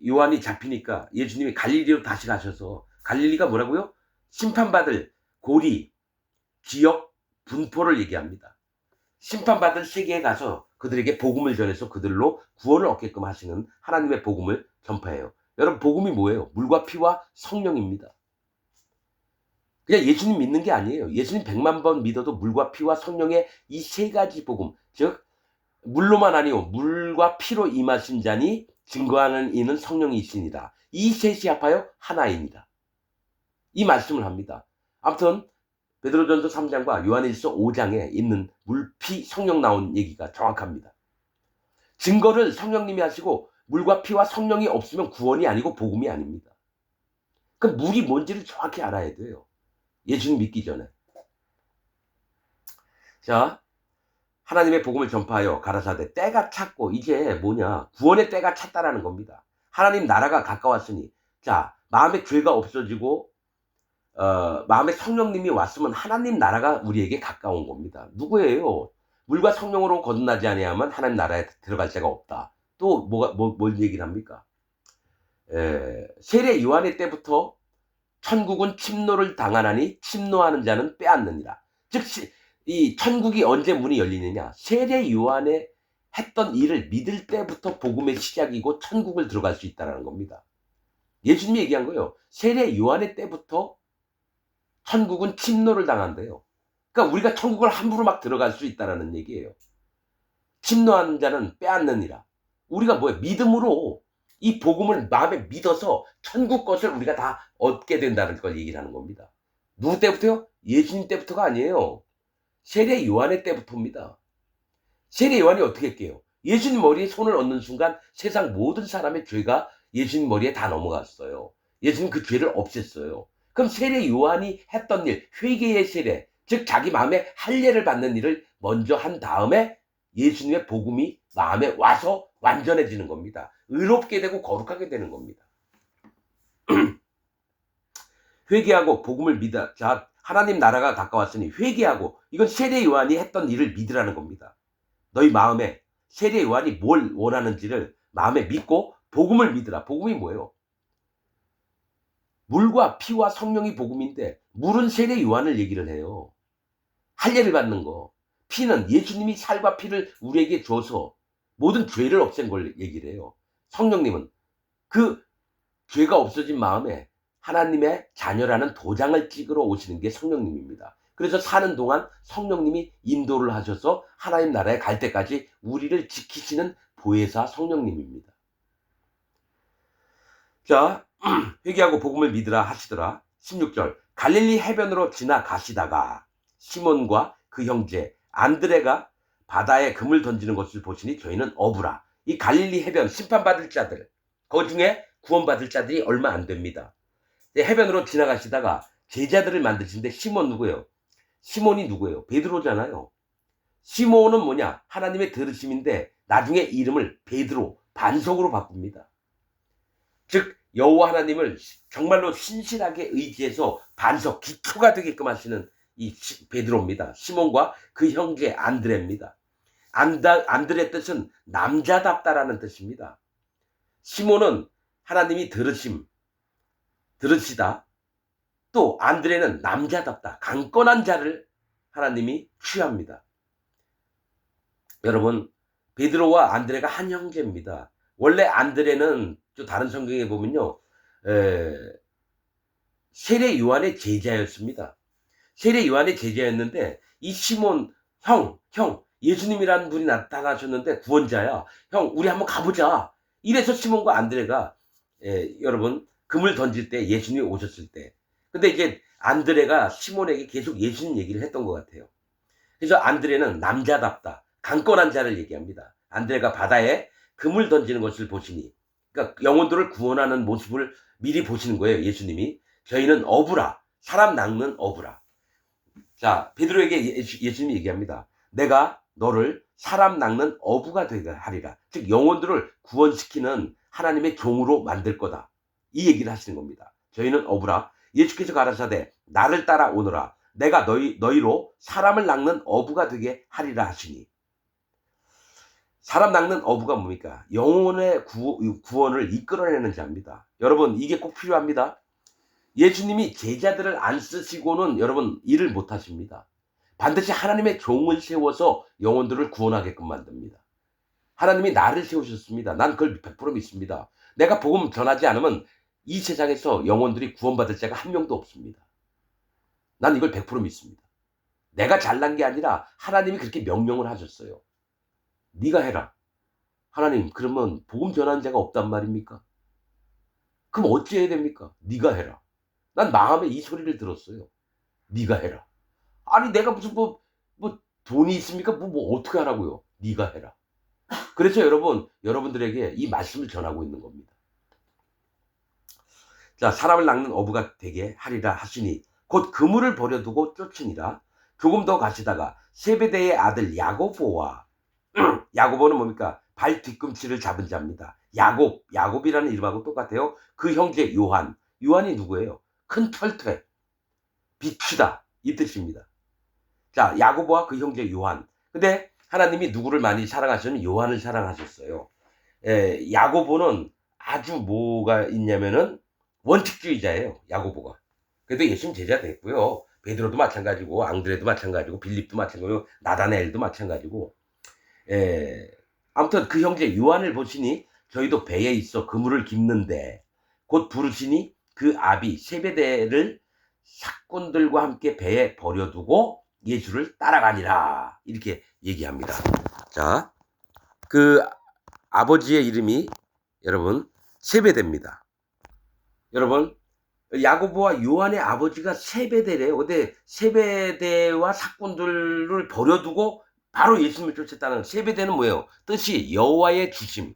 요한이 잡히니까 예수님이 갈릴리로 다시 가셔서 갈릴리가 뭐라고요? 심판받을 고리, 기역, 분포를 얘기합니다. 심판받을 세계에 가서 그들에게 복음을 전해서 그들로 구원을 얻게끔 하시는 하나님의 복음을 전파해요. 여러분 복음이 뭐예요? 물과 피와 성령입니다. 그냥 예수님 믿는 게 아니에요. 예수님 100만 번 믿어도 물과 피와 성령의 이 세 가지 복음, 즉 물로만 아니요 물과 피로 임하신 자니 증거하는 이는 성령이 있으니라. 이 셋이 합하여 하나입니다. 이 말씀을 합니다. 아무튼 베드로전서 3장과 요한일서 5장에 있는 물, 피, 성령 나온 얘기가 정확합니다. 증거를 성령님이 하시고 물과 피와 성령이 없으면 구원이 아니고 복음이 아닙니다. 그럼 물이 뭔지를 정확히 알아야 돼요. 예수님 믿기 전에. 자, 하나님의 복음을 전파하여 가라사대 때가 찼고, 이제 뭐냐, 구원의 때가 찼다라는 겁니다. 하나님 나라가 가까웠으니, 자, 마음에 죄가 없어지고 마음에 성령님이 왔으면 하나님 나라가 우리에게 가까운 겁니다. 누구예요? 물과 성령으로 거듭나지 아니하면 하나님 나라에 들어갈 자가 없다. 또 뭘 얘기를 합니까? 세례 요한의 때부터 천국은 침노를 당하나니 침노하는 자는 빼앗느니라. 즉 이 천국이 언제 문이 열리느냐? 세례 요한의 했던 일을 믿을 때부터 복음의 시작이고 천국을 들어갈 수 있다는 겁니다. 예수님이 얘기한 거예요. 세례 요한의 때부터 천국은 침노를 당한대요. 그러니까 우리가 천국을 함부로 막 들어갈 수 있다는 얘기예요. 침노하는 자는 빼앗느니라. 우리가 뭐예요? 믿음으로 이 복음을 마음에 믿어서 천국 것을 우리가 다 얻게 된다는 걸 얘기를 하는 겁니다. 누구 때부터요? 예수님 때부터가 아니에요. 세례 요한의 때부터입니다. 세례 요한이 어떻게 했게요? 예수님 머리에 손을 얹는 순간 세상 모든 사람의 죄가 예수님 머리에 다 넘어갔어요. 예수님 그 죄를 없앴어요. 그럼 세례 요한이 했던 일, 회개의 세례, 즉 자기 마음에 할례를 받는 일을 먼저 한 다음에 예수님의 복음이 마음에 와서 완전해지는 겁니다. 의롭게 되고 거룩하게 되는 겁니다. 회개하고 복음을 믿어. 자, 하나님 나라가 가까웠으니 회개하고, 이건 세례 요한이 했던 일을 믿으라는 겁니다. 너희 마음에 세례 요한이 뭘 원하는지를 마음에 믿고 복음을 믿으라. 복음이 뭐예요? 물과 피와 성령이 복음인데, 물은 세례 요한을 얘기를 해요. 할례를 받는 거. 피는 예수님이 살과 피를 우리에게 줘서 모든 죄를 없앤 걸 얘기를 해요. 성령님은 그 죄가 없어진 마음에 하나님의 자녀라는 도장을 찍으러 오시는 게 성령님입니다. 그래서 사는 동안 성령님이 인도를 하셔서 하나님 나라에 갈 때까지 우리를 지키시는 보혜사 성령님입니다. 자, 회개하고 복음을 믿으라 하시더라. 16절, 갈릴리 해변으로 지나가시다가 시몬과 그 형제 안드레가 바다에 금을 던지는 것을 보시니 저희는 어부라. 이 갈릴리 해변, 심판받을 자들, 그 중에 구원받을 자들이 얼마 안 됩니다. 해변으로 지나가시다가 제자들을 만드시는데 시몬 누구예요? 시몬이 누구예요? 베드로잖아요. 시몬은 뭐냐? 하나님의 들으심인데 나중에 이름을 베드로, 반석으로 바꿉니다. 즉 여호와 하나님을 정말로 신실하게 의지해서 반석, 기초가 되게끔 하시는 이 베드로입니다. 시몬과 그 형제 안드레입니다. 안드레 뜻은 남자답다라는 뜻입니다. 시몬은 하나님이 들으시다. 또 안드레는 남자답다, 강건한 자를 하나님이 취합니다. 여러분, 베드로와 안드레가 한 형제입니다. 원래 안드레는 또 다른 성경에 보면요, 세례 요한의 제자였습니다. 세례 요한의 제자였는데 이 시몬 형 예수님이라는 분이 나타나셨는데 구원자야. 형 우리 한번 가보자. 이래서 시몬과 안드레가 여러분 금을 던질 때 예수님이 오셨을 때, 근데 이제 안드레가 시몬에게 계속 예수님 얘기를 했던 것 같아요. 그래서 안드레는 남자답다, 강건한 자를 얘기합니다. 안드레가 바다에 금을 던지는 것을 보시니, 그러니까 영혼들을 구원하는 모습을 미리 보시는 거예요. 예수님이 저희는 어부라, 사람 낚는 어부라. 자, 베드로에게 예수님이 얘기합니다. 내가 너를 사람 낚는 어부가 되게 하리라. 즉 영혼들을 구원시키는 하나님의 종으로 만들 거다. 이 얘기를 하시는 겁니다. 저희는 어부라. 예수께서 가라사대 나를 따라 오너라. 내가 너희로 사람을 낚는 어부가 되게 하리라 하시니. 사람 낚는 어부가 뭡니까? 영혼의 구원을 이끌어내는 자입니다. 여러분, 이게 꼭 필요합니다. 예수님이 제자들을 안 쓰시고는 여러분 일을 못 하십니다. 반드시 하나님의 종을 세워서 영혼들을 구원하게끔 만듭니다. 하나님이 나를 세우셨습니다. 난 그걸 100% 믿습니다. 내가 복음 전하지 않으면 이 세상에서 영혼들이 구원받을 자가 한 명도 없습니다. 난 이걸 100% 믿습니다. 내가 잘난 게 아니라 하나님이 그렇게 명령을 하셨어요. 네가 해라. 하나님, 그러면 복음 전하는 자가 없단 말입니까? 그럼 어찌해야 됩니까? 네가 해라. 난 마음에 이 소리를 들었어요. 네가 해라. 아니 내가 무슨 뭐 돈이 있습니까? 뭐 어떻게 하라고요? 네가 해라. 그래서 여러분들에게 이 말씀을 전하고 있는 겁니다. 자, 사람을 낚는 어부가 되게 하리라 하시니 곧 그물을 버려두고 쫓으니라. 조금 더 가시다가 세베대의 아들 야고보와 야고보는 뭡니까? 발 뒤꿈치를 잡은 자입니다. 야곱이라는 이름하고 똑같아요. 그 형제 요한이 누구예요? 큰 털퇴, 빛이다 이 뜻입니다. 자, 야고보와 그 형제 요한. 근데 하나님이 누구를 많이 사랑하셨냐면 요한을 사랑하셨어요. 야고보는 아주 뭐가 있냐면은 원칙주의자예요. 야고보가. 그래도 예수님 제자 됐고요. 베드로도 마찬가지고 앙드레도 마찬가지고 빌립도 마찬가지고 나다나엘도 마찬가지고. 아무튼 그 형제 요한을 보시니 저희도 배에 있어 그물을 깁는데 곧 부르시니 그 아비 세베대를 삭군들과 함께 배에 버려두고 예수를 따라가니라 이렇게 얘기합니다. 자, 그 아버지의 이름이 여러분 세베대입니다. 여러분 야고보와 요한의 아버지가 세베대래요. 근데 세베대와 삭군들을 버려두고 바로 예수님을 쫓았다는. 세베대는 뭐예요? 뜻이 여호와의 주심,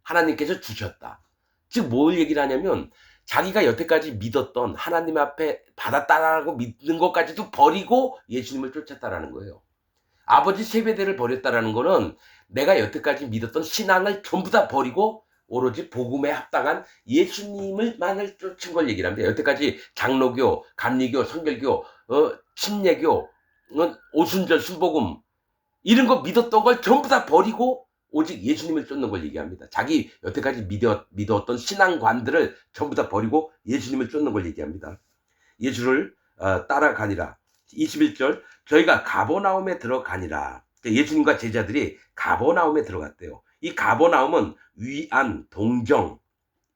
하나님께서 주셨다. 즉 뭘 얘기를 하냐면 자기가 여태까지 믿었던 하나님 앞에 받았다라고 믿는 것까지도 버리고 예수님을 쫓았다라는 거예요. 아버지 세베대를 버렸다라는 거는 내가 여태까지 믿었던 신앙을 전부 다 버리고 오로지 복음에 합당한 예수님을만을 쫓은 걸 얘기를 합니다. 여태까지 장로교, 감리교, 성결교, 침례교, 오순절, 순복음 이런 거 믿었던 걸 전부 다 버리고 오직 예수님을 쫓는 걸 얘기합니다. 자기 여태까지 믿었던 신앙관들을 전부 다 버리고 예수님을 쫓는 걸 얘기합니다. 예수를 따라가니라. 21절 저희가 가버나움에 들어가니라. 예수님과 제자들이 가버나움에 들어갔대요. 이 가버나움은 위안, 동정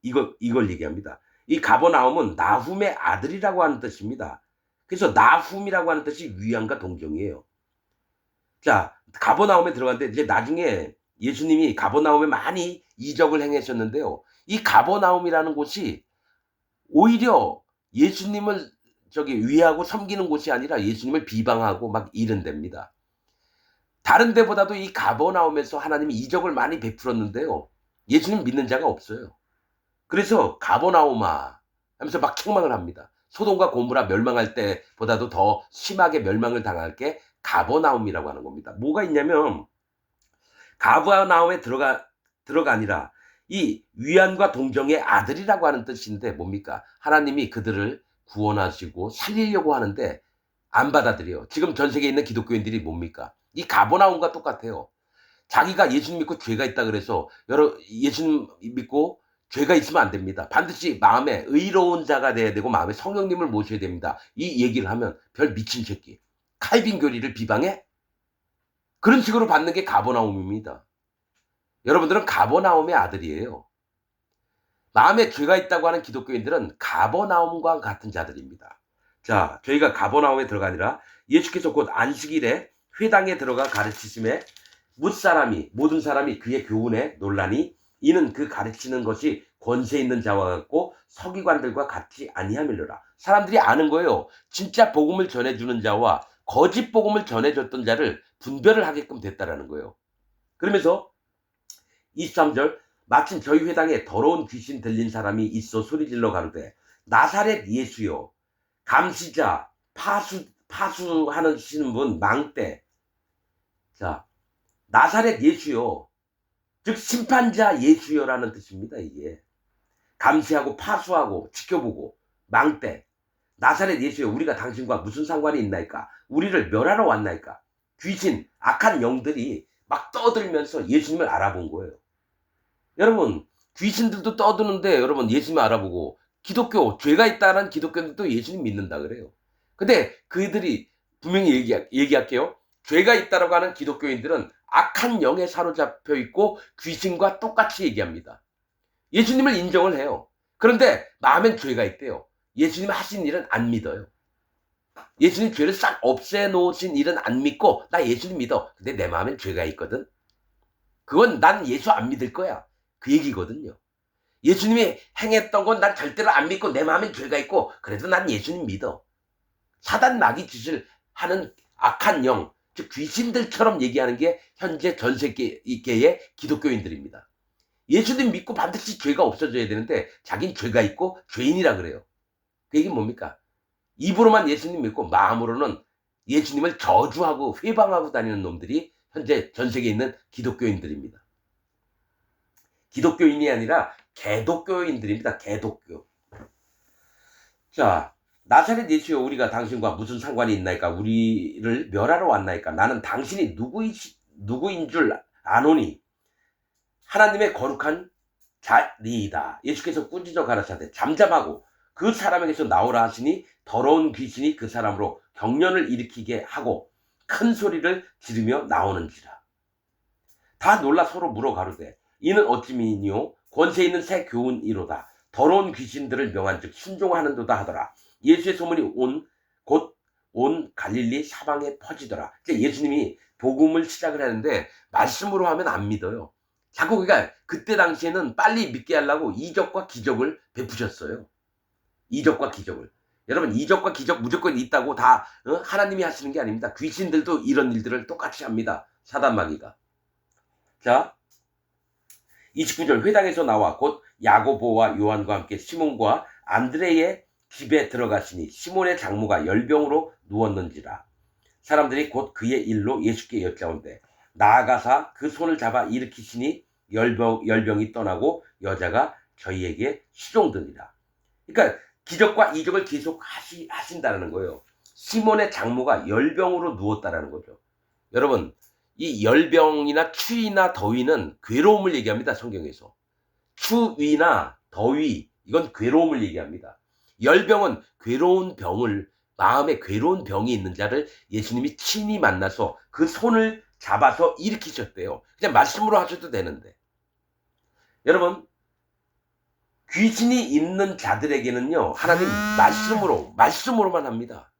이걸 얘기합니다. 이 가버나움은 나훔의 아들이라고 하는 뜻입니다. 그래서 나훔이라고 하는 뜻이 위안과 동정이에요. 자, 가버나움에 들어갔는데 이제 나중에 예수님이 가버나움에 많이 이적을 행하셨는데요. 이 가버나움이라는 곳이 오히려 예수님을 위하고 섬기는 곳이 아니라 예수님을 비방하고 막 이런 데입니다. 다른 데보다도 이 가버나움에서 하나님이 이적을 많이 베풀었는데요. 예수님 믿는 자가 없어요. 그래서 가버나움아 하면서 막 책망을 합니다. 소돔과 고모라 멸망할 때보다도 더 심하게 멸망을 당할 게 가버나움이라고 하는 겁니다. 뭐가 있냐면 가버나움에 들어가니라. 이 위안과 동정의 아들이라고 하는 뜻인데 뭡니까? 하나님이 그들을 구원하시고 살리려고 하는데 안 받아들여요. 지금 전 세계에 있는 기독교인들이 뭡니까? 이 가버나움과 똑같아요. 자기가 예수님 믿고 죄가 있다 그래서 예수님 믿고 죄가 있으면 안 됩니다. 반드시 마음에 의로운 자가 돼야 되고 마음에 성령님을 모셔야 됩니다. 이 얘기를 하면 별 미친 새끼, 칼빈 교리를 비방해? 그런 식으로 받는 게 가버나움입니다. 여러분들은 가버나움의 아들이에요. 마음에 죄가 있다고 하는 기독교인들은 가버나움과 같은 자들입니다. 자, 저희가 가버나움에 들어가니라. 예수께서 곧 안식일에 회당에 들어가 가르치심에 모든 사람이 그의 교훈에 논라니 이는 그 가르치는 것이 권세 있는 자와 같고 서기관들과 같지 아니함이로라. 사람들이 아는 거예요. 진짜 복음을 전해주는 자와 거짓 복음을 전해줬던 자를 분별을 하게끔 됐다라는 거예요. 그러면서 23절 마침 저희 회당에 더러운 귀신 들린 사람이 있어 소리질러 가로되 나사렛 예수요 감시자 파수하시는 분 망대. 자, 나사렛 예수요 즉 심판자 예수요라는 뜻입니다. 이게 감시하고 파수하고 지켜보고 망대. 나사렛 예수요 우리가 당신과 무슨 상관이 있나이까? 우리를 멸하러 왔나이까? 귀신 악한 영들이 막 떠들면서 예수님을 알아본 거예요. 여러분 귀신들도 떠드는데 여러분 예수님 알아보고 기독교 죄가 있다는 기독교인들도 예수님 믿는다 그래요. 근데 그들이 분명히 얘기할게요. 죄가 있다라고 하는 기독교인들은 악한 영에 사로잡혀 있고 귀신과 똑같이 얘기합니다. 예수님을 인정을 해요. 그런데 마음엔 죄가 있대요. 예수님 하신 일은 안 믿어요. 예수님 죄를 싹 없애놓으신 일은 안 믿고 나 예수님 믿어. 근데 내 마음엔 죄가 있거든. 그건 난 예수 안 믿을 거야. 그 얘기거든요. 예수님이 행했던 건 난 절대로 안 믿고 내 마음엔 죄가 있고 그래도 난 예수님 믿어. 사단 마귀 짓을 하는 악한 영, 즉 귀신들처럼 얘기하는 게 현재 전 세계의 기독교인들입니다. 예수님 믿고 반드시 죄가 없어져야 되는데 자긴 죄가 있고 죄인이라 그래요. 그 얘기는 뭡니까? 입으로만 예수님 믿고 마음으로는 예수님을 저주하고 회방하고 다니는 놈들이 현재 전 세계에 있는 기독교인들입니다. 기독교인이 아니라 개독교인들입니다. 개독교. 자, 나사렛 예수여 우리가 당신과 무슨 상관이 있나이까? 우리를 멸하러 왔나이까? 나는 당신이 누구인 줄 아노니 하나님의 거룩한 자리이다. 예수께서 꾸짖어 가라사대 잠잠하고 그 사람에게서 나오라 하시니 더러운 귀신이 그 사람으로 경련을 일으키게 하고 큰 소리를 지르며 나오는지라. 다 놀라 서로 물어 가로되 이는 어찌미니요? 권세 있는 새 교훈이로다. 더러운 귀신들을 명한즉 순종하는도다 하더라. 예수의 소문이 곧 온 갈릴리 사방에 퍼지더라. 예수님이 복음을 시작을 하는데 말씀으로 하면 안 믿어요. 자꾸 그러니까 그때 당시에는 빨리 믿게 하려고 이적과 기적을 베푸셨어요. 이적과 기적을. 여러분 이적과 기적 무조건 있다고 다 하나님이 하시는 게 아닙니다. 귀신들도 이런 일들을 똑같이 합니다. 사단 마귀가. 자 29절 회당에서 나와 곧 야고보와 요한과 함께 시몬과 안드레의 집에 들어가시니 시몬의 장모가 열병으로 누웠는지라. 사람들이 곧 그의 일로 예수께 여짜온대 나아가사 그 손을 잡아 일으키시니 열병이 떠나고 여자가 저희에게 수종드니라. 그러니까 기적과 이적을 계속 하신다는 거예요. 시몬의 장모가 열병으로 누웠다라는 거죠. 여러분 이 열병이나 추위나 더위는 괴로움을 얘기합니다. 성경에서. 추위나 더위 이건 괴로움을 얘기합니다. 열병은 괴로운 병을 마음에 괴로운 병이 있는 자를 예수님이 친히 만나서 그 손을 잡아서 일으키셨대요. 그냥 말씀으로 하셔도 되는데. 여러분 귀신이 있는 자들에게는요 하나님 말씀으로만 합니다.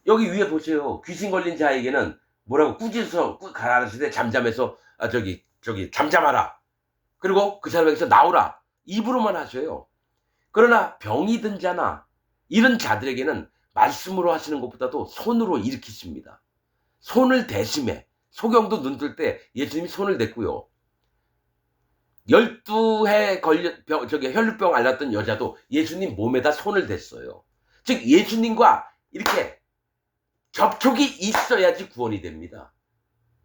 여기 위에 보세요. 귀신 걸린 자에게는 뭐라고 꾸짖어서 가라사대 잠잠해서 잠잠하라. 그리고 그 사람에게서 나오라. 입으로만 하셔요. 그러나 병이 든 자나 이런 자들에게는 말씀으로 하시는 것보다도 손으로 일으키십니다. 손을 대심해. 소경도 눈 뜰 때 예수님이 손을 댔고요. 12해 혈루병 앓았던 여자도 예수님 몸에다 손을 댔어요. 즉 예수님과 이렇게 접촉이 있어야지 구원이 됩니다.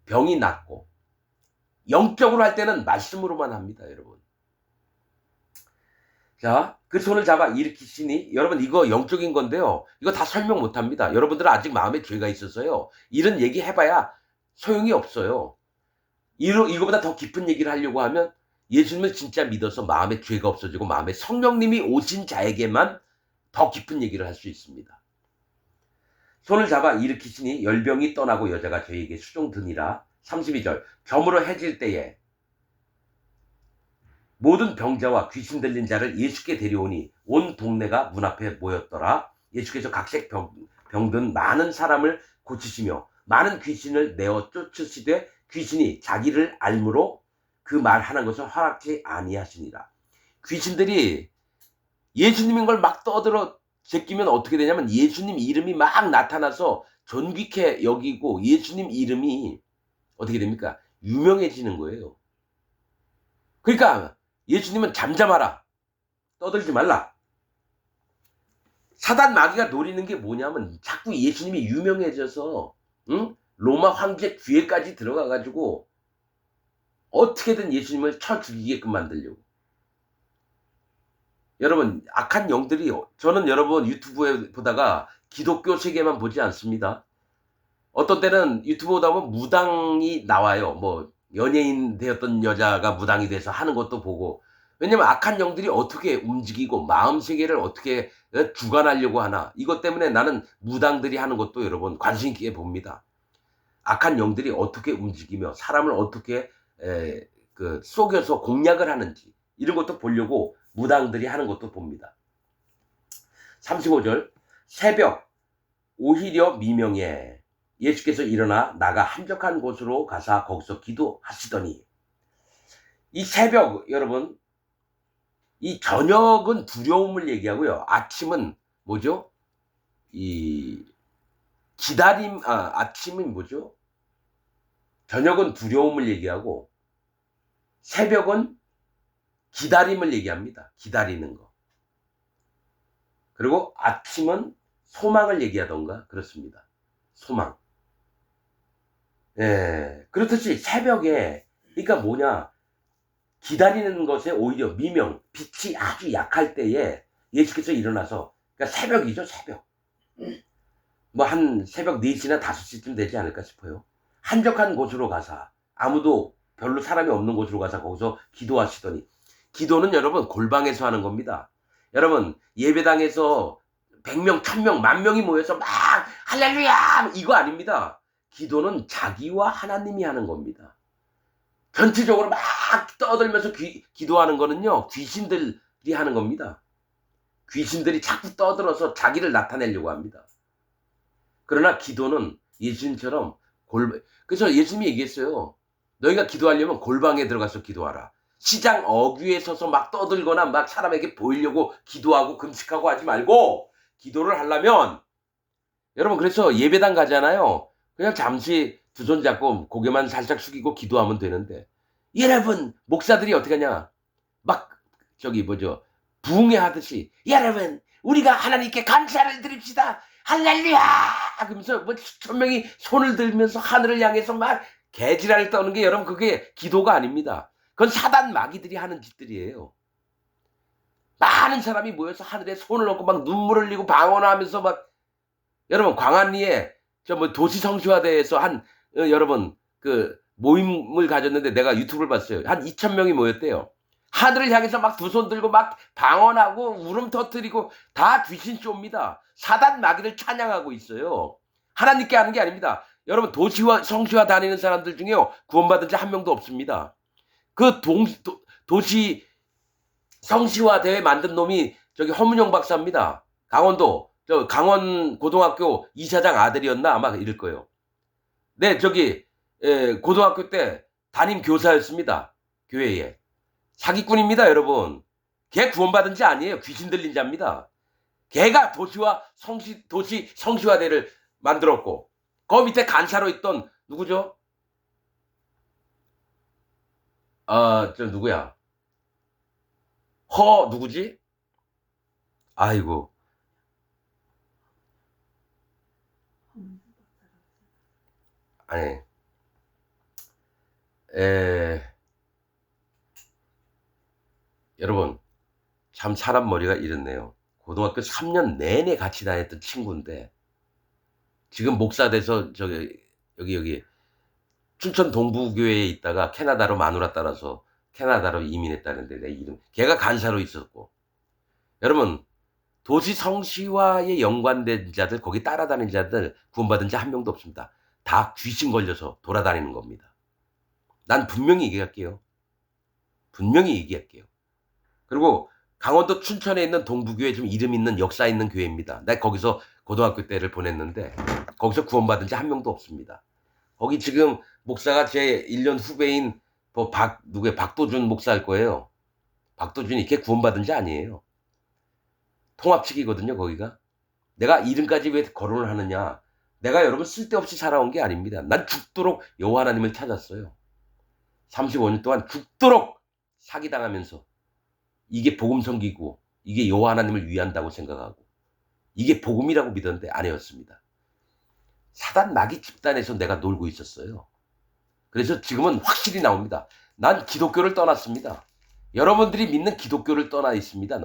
병이 낫고 영적으로 할 때는 말씀으로만 합니다. 여러분. 자, 그 손을 잡아 일으키시니 여러분 이거 영적인 건데요. 이거 다 설명 못합니다. 여러분들은 아직 마음에 죄가 있어서요. 이런 얘기 해봐야 소용이 없어요. 이거보다 더 깊은 얘기를 하려고 하면 예수님을 진짜 믿어서 마음에 죄가 없어지고 마음에 성령님이 오신 자에게만 더 깊은 얘기를 할 수 있습니다. 손을 잡아 일으키시니 열병이 떠나고 여자가 저에게 수종드니라. 32절 저물어 해질 때에 모든 병자와 귀신 들린 자를 예수께 데려오니 온 동네가 문 앞에 모였더라. 예수께서 각색 병든 많은 사람을 고치시며 많은 귀신을 내어 쫓으시되 귀신이 자기를 알므로 그 말하는 것을 허락지 아니하시니라. 귀신들이 예수님인 걸 막 떠들어 제끼면 어떻게 되냐면 예수님 이름이 막 나타나서 존귀케 여기고 예수님 이름이 어떻게 됩니까? 유명해지는 거예요. 그러니까 예수님은 잠잠하라. 떠들지 말라. 사단 마귀가 노리는 게 뭐냐면 자꾸 예수님이 유명해져서 로마 황제 귀에까지 들어가가지고 어떻게든 예수님을 쳐 죽이게끔 만들려고. 여러분 악한 영들이 저는 여러분 유튜브에 보다가 기독교 세계만 보지 않습니다. 어떤 때는 유튜브 보다 보면 무당이 나와요. 뭐 연예인 되었던 여자가 무당이 돼서 하는 것도 보고. 왜냐면 악한 영들이 어떻게 움직이고 마음 세계를 어떻게 주관하려고 하나. 이것 때문에 나는 무당들이 하는 것도 여러분 관심 있게 봅니다. 악한 영들이 어떻게 움직이며 사람을 어떻게 속여서 공략을 하는지 이런 것도 보려고 무당들이 하는 것도 봅니다. 35절 새벽 오히려 미명에 예수께서 일어나 나가 한적한 곳으로 가사 거기서 기도하시더니, 이 새벽 여러분, 이 저녁은 두려움을 얘기하고요. 아침은 뭐죠? 이 기다림, 아침은 뭐죠? 저녁은 두려움을 얘기하고 새벽은 기다림을 얘기합니다. 기다리는 거. 그리고 아침은 소망을 얘기하던가 그렇습니다. 소망. 예, 그렇듯이 새벽에, 그러니까 뭐냐, 기다리는 것에 오히려 미명, 빛이 아주 약할 때에 예수께서 일어나서, 그러니까 새벽이죠, 새벽. 뭐 한 새벽 4시나 5시쯤 되지 않을까 싶어요. 한적한 곳으로 가사, 아무도 별로 사람이 없는 곳으로 가서 거기서 기도하시더니, 기도는 여러분 골방에서 하는 겁니다. 여러분 예배당에서 100명, 1000명, 10,000명이 모여서 막 할렐루야 이거 아닙니다. 기도는 자기와 하나님이 하는 겁니다. 전체적으로 막 떠들면서 기도하는 거는요, 귀신들이 하는 겁니다. 귀신들이 자꾸 떠들어서 자기를 나타내려고 합니다. 그러나 기도는 예수님처럼 그래서 예수님이 얘기했어요. 너희가 기도하려면 골방에 들어가서 기도하라. 시장 어귀에 서서 막 떠들거나 막 사람에게 보이려고 기도하고 금식하고 하지 말고, 기도를 하려면 여러분, 그래서 예배당 가잖아요. 그냥 잠시 두 손 잡고 고개만 살짝 숙이고 기도하면 되는데, 여러분 목사들이 어떻게 하냐, 막 저기 뭐죠, 부흥회 하듯이 여러분 우리가 하나님께 감사를 드립시다 할렐루야 그러면서 뭐 1000명이 손을 들면서 하늘을 향해서 막 개지랄을 떠는 게, 여러분 그게 기도가 아닙니다. 그건 사단 마귀들이 하는 짓들이에요. 많은 사람이 모여서 하늘에 손을 얹고 막 눈물을 흘리고 방언하면서 막, 여러분 광안리에 저 뭐 도시 성취화대에서 여러분 그 모임을 가졌는데 내가 유튜브를 봤어요. 한 2,000명이 모였대요. 하늘을 향해서 막 두 손 들고 막 방언하고 울음 터뜨리고, 다 귀신 쇼입니다. 사단 마귀를 찬양하고 있어요. 하나님께 하는 게 아닙니다. 여러분 도시와 성취화 다니는 사람들 중에요, 구원받은 자 한 명도 없습니다. 그 도시 성시화 대회 만든 놈이 저기 허문영 박사입니다. 강원도 저 강원 고등학교 이사장 아들이었나 아마 이럴 거예요. 네, 저기 고등학교 때 담임 교사였습니다. 교회에. 사기꾼입니다, 여러분. 걔 구원받은 자 아니에요. 귀신 들린 자입니다. 걔가 도시 성시화대를 만들었고, 그 밑에 간사로 있던 누구죠? 저 누구야? 누구지? 아이고. 아니. 여러분, 참 사람 머리가 이렇네요. 고등학교 3년 내내 같이 다녔던 친구인데, 지금 목사 돼서 여기 춘천 동부교회에 있다가 캐나다로 마누라 따라서 캐나다로 이민했다는데, 내 이름. 걔가 간사로 있었고. 여러분, 도시 성시화에 연관된 자들, 거기 따라다니는 자들, 구원받은 자 한 명도 없습니다. 다 귀신 걸려서 돌아다니는 겁니다. 난 분명히 얘기할게요. 분명히 얘기할게요. 그리고 강원도 춘천에 있는 동부교회, 좀 이름 있는 역사 있는 교회입니다. 내가 거기서 고등학교 때를 보냈는데 거기서 구원받은 자 한 명도 없습니다. 거기 지금 목사가 제 1년 후배인 박도준 목사일 거예요. 박도준이 걔 구원받은 자 아니에요. 통합측이거든요, 거기가. 내가 이름까지 왜 거론을 하느냐. 내가 여러분 쓸데없이 살아온 게 아닙니다. 난 죽도록 여호와 하나님을 찾았어요. 35년 동안 죽도록 사기당하면서, 이게 복음 섬기고 이게 여호와 하나님을 위한다고 생각하고 이게 복음이라고 믿었는데 아니었습니다. 사단 마귀 집단에서 내가 놀고 있었어요. 그래서 지금은 확실히 나옵니다. 난 기독교를 떠났습니다. 여러분들이 믿는 기독교를 떠나 있습니다.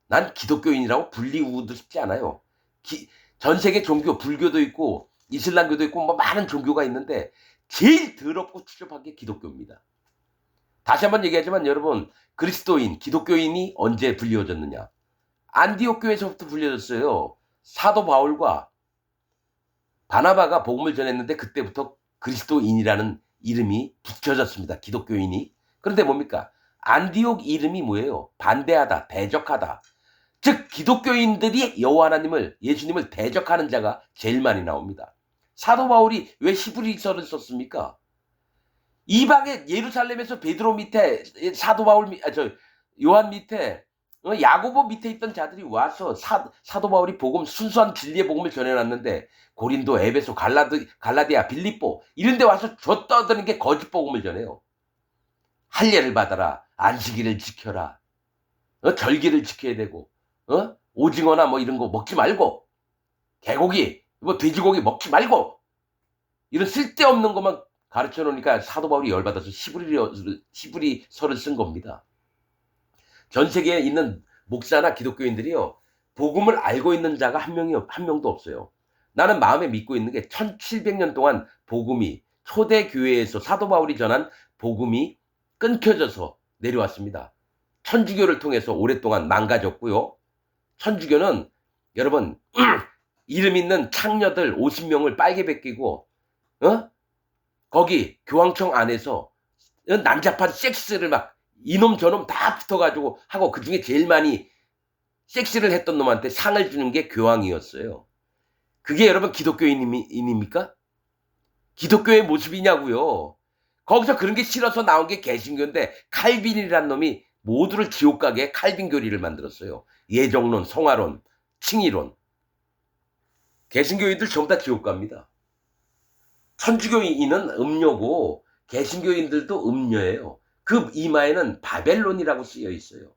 난 기독교인이라고 불리우고도 싶지 않아요. 전 세계 종교, 불교도 있고 이슬람교도 있고 뭐 많은 종교가 있는데 제일 더럽고 추접한 게 기독교입니다. 다시 한번 얘기하지만 여러분, 그리스도인, 기독교인이 언제 불리워졌느냐? 안디옥 교회에서부터 불리워졌어요. 사도 바울과 바나바가 복음을 전했는데 그때부터 그리스도인이라는 이름이 붙여졌습니다. 기독교인이. 그런데 뭡니까? 안디옥 이름이 뭐예요? 반대하다, 대적하다. 즉 기독교인들이 여호와 하나님을, 예수님을 대적하는 자가 제일 많이 나옵니다. 사도 바울이 왜 히브리서를 썼습니까? 이방의 예루살렘에서 베드로 밑에, 사도 바울 요한 밑에, 야고보 밑에 있던 자들이 와서 사도 바울이 복음, 순수한 진리의 복음을 전해놨는데, 고린도, 에베소, 갈라디아, 빌립보 이런 데 와서 저 떠드는 게 거짓 복음을 전해요. 할례를 받아라, 안식일을 지켜라, 절기를 지켜야 되고, 오징어나 뭐 이런 거 먹지 말고, 개고기, 뭐 돼지고기 먹지 말고, 이런 쓸데없는 것만 가르쳐 놓으니까 사도 바울이 열받아서 히브리서를 쓴 겁니다. 전 세계에 있는 목사나 기독교인들이요, 복음을 알고 있는 자가 한 명도 없어요. 나는 마음에 믿고 있는 게 1700년 동안 복음이, 초대교회에서 사도 바울이 전한 복음이 끊겨져서 내려왔습니다. 천주교를 통해서 오랫동안 망가졌고요. 천주교는 여러분 이름 있는 창녀들 50명을 빨개 벗기고 거기 교황청 안에서 난잡한 섹스를 막 이놈 저놈 다 붙어가지고 하고, 그 중에 제일 많이 섹스를 했던 놈한테 상을 주는 게 교황이었어요. 그게 여러분 기독교인입니까? 기독교의 모습이냐고요. 거기서 그런 게 싫어서 나온 게 개신교인데, 칼빈이란 놈이 모두를 지옥 가게 칼빈 교리를 만들었어요. 예정론, 성화론, 칭의론. 개신교인들 전부 다 지옥 갑니다. 천주교인은 음료고 개신교인들도 음료예요. 그 이마에는 바벨론이라고 쓰여 있어요.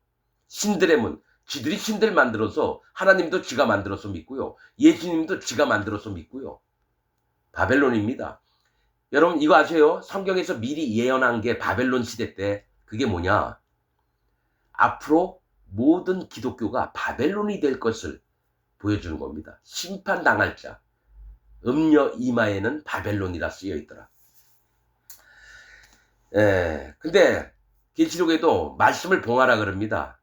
신들의 문. 쥐들이 신들 만들어서, 하나님도 지가 만들어서 믿고요, 예수님도 지가 만들어서 믿고요. 바벨론입니다. 여러분 이거 아세요? 성경에서 미리 예언한 게 바벨론 시대 때, 그게 뭐냐? 앞으로 모든 기독교가 바벨론이 될 것을 보여주는 겁니다. 심판당할 자, 음녀 이마에는 바벨론이라 쓰여 있더라. 근데 계시록에도 말씀을 봉하라 그럽니다.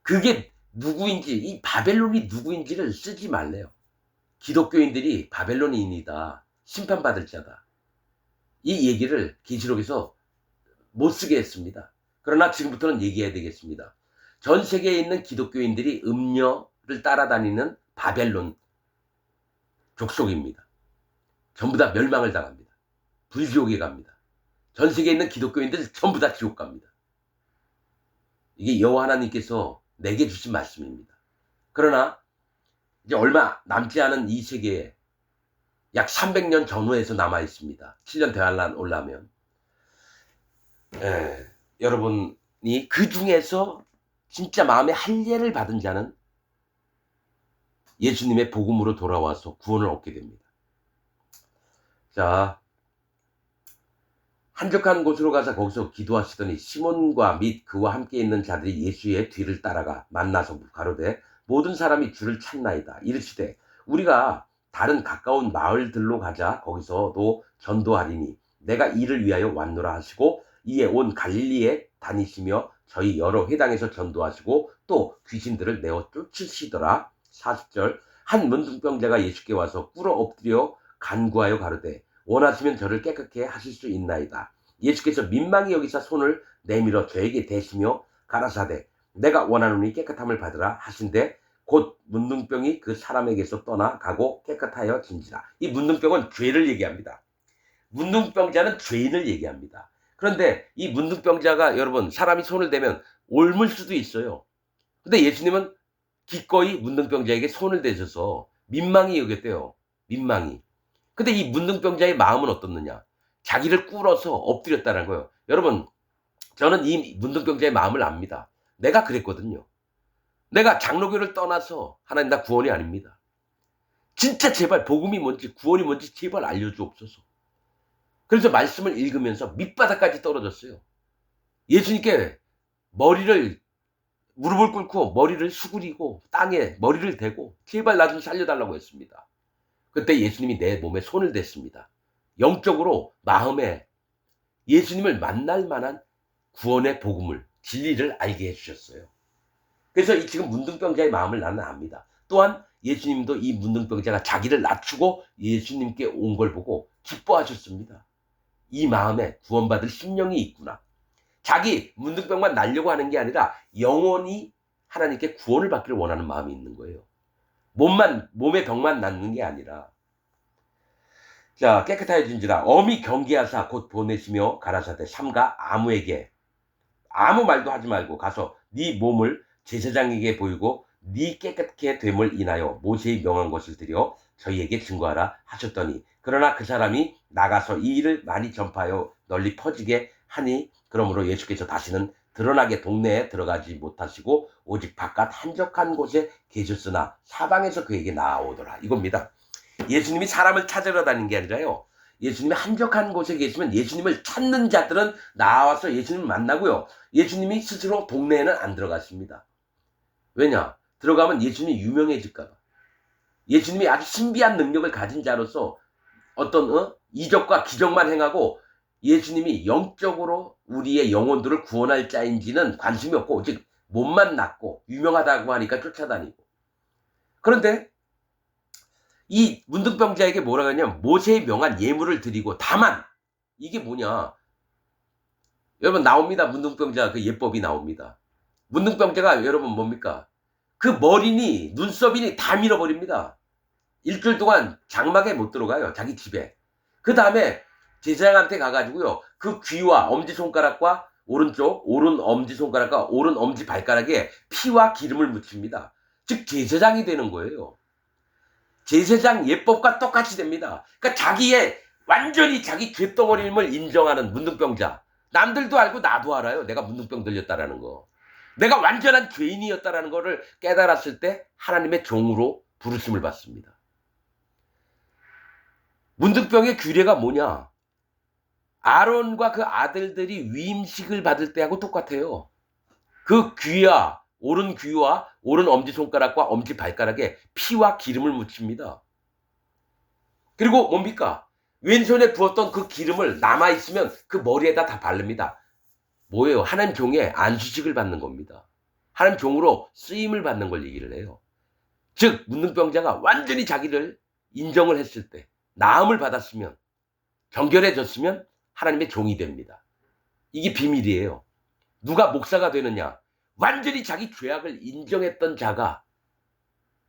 그게 누구인지, 이 바벨론이 누구인지를 쓰지 말래요. 기독교인들이 바벨론인이다, 심판받을 자다, 이 얘기를 계시록에서 못 쓰게 했습니다. 그러나 지금부터는 얘기해야 되겠습니다. 전 세계에 있는 기독교인들이 음녀를 따라다니는 바벨론 족속입니다. 전부 다 멸망을 당합니다. 불지옥에 갑니다. 전 세계에 있는 기독교인들 전부 다 지옥 갑니다. 이게 여호와 하나님께서 내게 주신 말씀입니다. 그러나 이제 얼마 남지 않은 이 세계에 약 300년 전후에서 남아 있습니다. 7년 대환란 올라면 여러분이 그 중에서 진짜 마음에 할례를 받은 자는 예수님의 복음으로 돌아와서 구원을 얻게 됩니다. 자, 한적한 곳으로 가서 거기서 기도하시더니 시몬과 및 그와 함께 있는 자들이 예수의 뒤를 따라가 만나서 가로되 모든 사람이 주를 찾나이다. 이르시되 우리가 다른 가까운 마을들로 가자. 거기서도 전도하리니 내가 이를 위하여 왔노라 하시고, 이에 온 갈릴리에 다니시며 저희 여러 회당에서 전도하시고 또 귀신들을 내어 쫓으시더라. 40절. 한 문둥병자가 예수께 와서 꿇어 엎드려 간구하여 가로되 원하시면 저를 깨끗게 하실 수 있나이다. 예수께서 민망히 여기사 손을 내밀어 저에게 대시며 가라사대 내가 원하노니 깨끗함을 받으라 하신대 곧 문둥병이 그 사람에게서 떠나가고 깨끗하여 진지라. 이 문둥병은 죄를 얘기합니다. 문둥병자는 죄인을 얘기합니다. 그런데 이 문둥병자가 여러분 사람이 손을 대면 옮을 수도 있어요. 근데 예수님은 기꺼이 문둥병자에게 손을 대셔서 민망히 여겼대요. 민망히. 근데 이 문둥병자의 마음은 어떻느냐? 자기를 꿇어서 엎드렸다는 거예요. 여러분, 저는 이 문둥병자의 마음을 압니다. 내가 그랬거든요. 내가 장로교를 떠나서 하나님 나 구원이 아닙니다. 진짜 제발 복음이 뭔지 구원이 뭔지 제발 알려주옵소서. 그래서 말씀을 읽으면서 밑바닥까지 떨어졌어요. 예수님께 무릎을 꿇고 머리를 수그리고 땅에 머리를 대고 제발 나 좀 살려달라고 했습니다. 그때 예수님이 내 몸에 손을 댔습니다. 영적으로 마음에 예수님을 만날 만한 구원의 복음을, 진리를 알게 해주셨어요. 그래서 지금 문둥병자의 마음을 나는 압니다. 또한 예수님도 이 문둥병자가 자기를 낮추고 예수님께 온 걸 보고 기뻐하셨습니다. 이 마음에 구원받을 심령이 있구나. 자기 문둥병만 날려고 하는 게 아니라 영원히 하나님께 구원을 받기를 원하는 마음이 있는 거예요. 몸의 병만 낫는 게 아니라. 자, 깨끗하여진지라 엄히 경계하사 곧 보내시며 가라사대 삼가 아무에게 아무 말도 하지 말고 가서 네 몸을 제사장에게 보이고 네 깨끗게 됨을 인하여 모세의 명한 것을 드려 저희에게 증거하라 하셨더니 그러나 그 사람이 나가서 이 일을 많이 전파하여 널리 퍼지게 하니 그러므로 예수께서 다시는 드러나게 동네에 들어가지 못하시고 오직 바깥 한적한 곳에 계셨으나 사방에서 그에게 나아오더라. 이겁니다. 예수님이 사람을 찾으러 다니는 게 아니라요. 예수님이 한적한 곳에 계시면 예수님을 찾는 자들은 나와서 예수님을 만나고요. 예수님이 스스로 동네에는 안 들어가십니다. 왜냐? 들어가면 예수님이 유명해질까 봐. 예수님이 아주 신비한 능력을 가진 자로서 어떤 이적과 기적만 행하고 예수님이 영적으로 우리의 영혼들을 구원할 자인지는 관심이 없고 오직 몸만 낫고 유명하다고 하니까 쫓아다니고. 그런데 이 문둥병자에게 뭐라고 하냐면 모세의 명한 예물을 드리고 다만 이게 뭐냐. 여러분 나옵니다. 문둥병자 그 예법이 나옵니다. 문둥병자가 여러분 뭡니까? 그 머리니 눈썹이니 다 밀어버립니다. 일주일 동안 장막에 못 들어가요. 자기 집에. 그 다음에 제사장한테 가가지고요. 그 귀와 엄지손가락과 오른 엄지손가락과 오른 엄지발가락에 피와 기름을 묻힙니다. 즉 제사장이 되는 거예요. 제사장 예법과 똑같이 됩니다. 그러니까 완전히 자기 쇳덩어리임을 인정하는 문둥병자. 남들도 알고 나도 알아요. 내가 문둥병 들렸다라는 거. 내가 완전한 죄인이었다라는 거를 깨달았을 때 하나님의 종으로 부르심을 받습니다. 문둥병의 규례가 뭐냐? 아론과 그 아들들이 위임식을 받을 때하고 똑같아요. 그 오른 귀와 오른 엄지손가락과 엄지발가락에 피와 기름을 묻힙니다. 그리고 뭡니까? 왼손에 부었던 그 기름을 남아있으면 그 머리에다 다 바릅니다. 뭐예요? 하나님 종의 안수식을 받는 겁니다. 하나님 종으로 쓰임을 받는 걸 얘기를 해요. 즉 문둥병자가 완전히 자기를 인정을 했을 때 나음을 받았으면 정결해졌으면 하나님의 종이 됩니다. 이게 비밀이에요. 누가 목사가 되느냐? 완전히 자기 죄악을 인정했던 자가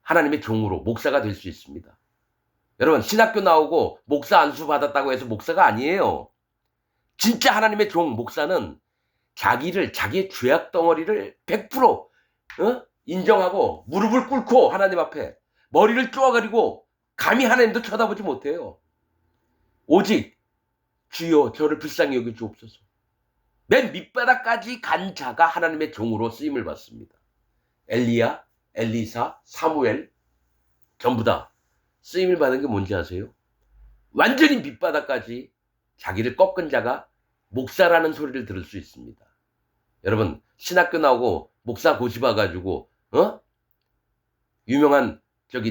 하나님의 종으로 목사가 될 수 있습니다. 여러분 신학교 나오고 목사 안수 받았다고 해서 목사가 아니에요. 진짜 하나님의 종 목사는 자기의 죄악 덩어리를 100% 인정하고 무릎을 꿇고 하나님 앞에 머리를 쪼아가리고 감히 하나님도 쳐다보지 못해요. 오직 주여 저를 불쌍히 여겨 주옵소서. 맨 밑바닥까지 간 자가 하나님의 종으로 쓰임을 받습니다. 엘리야, 엘리사, 사무엘 전부 다 쓰임을 받은 게 뭔지 아세요? 완전히 밑바닥까지 자기를 꺾은 자가 목사라는 소리를 들을 수 있습니다. 여러분 신학교 나오고 목사 고시 봐가지고 유명한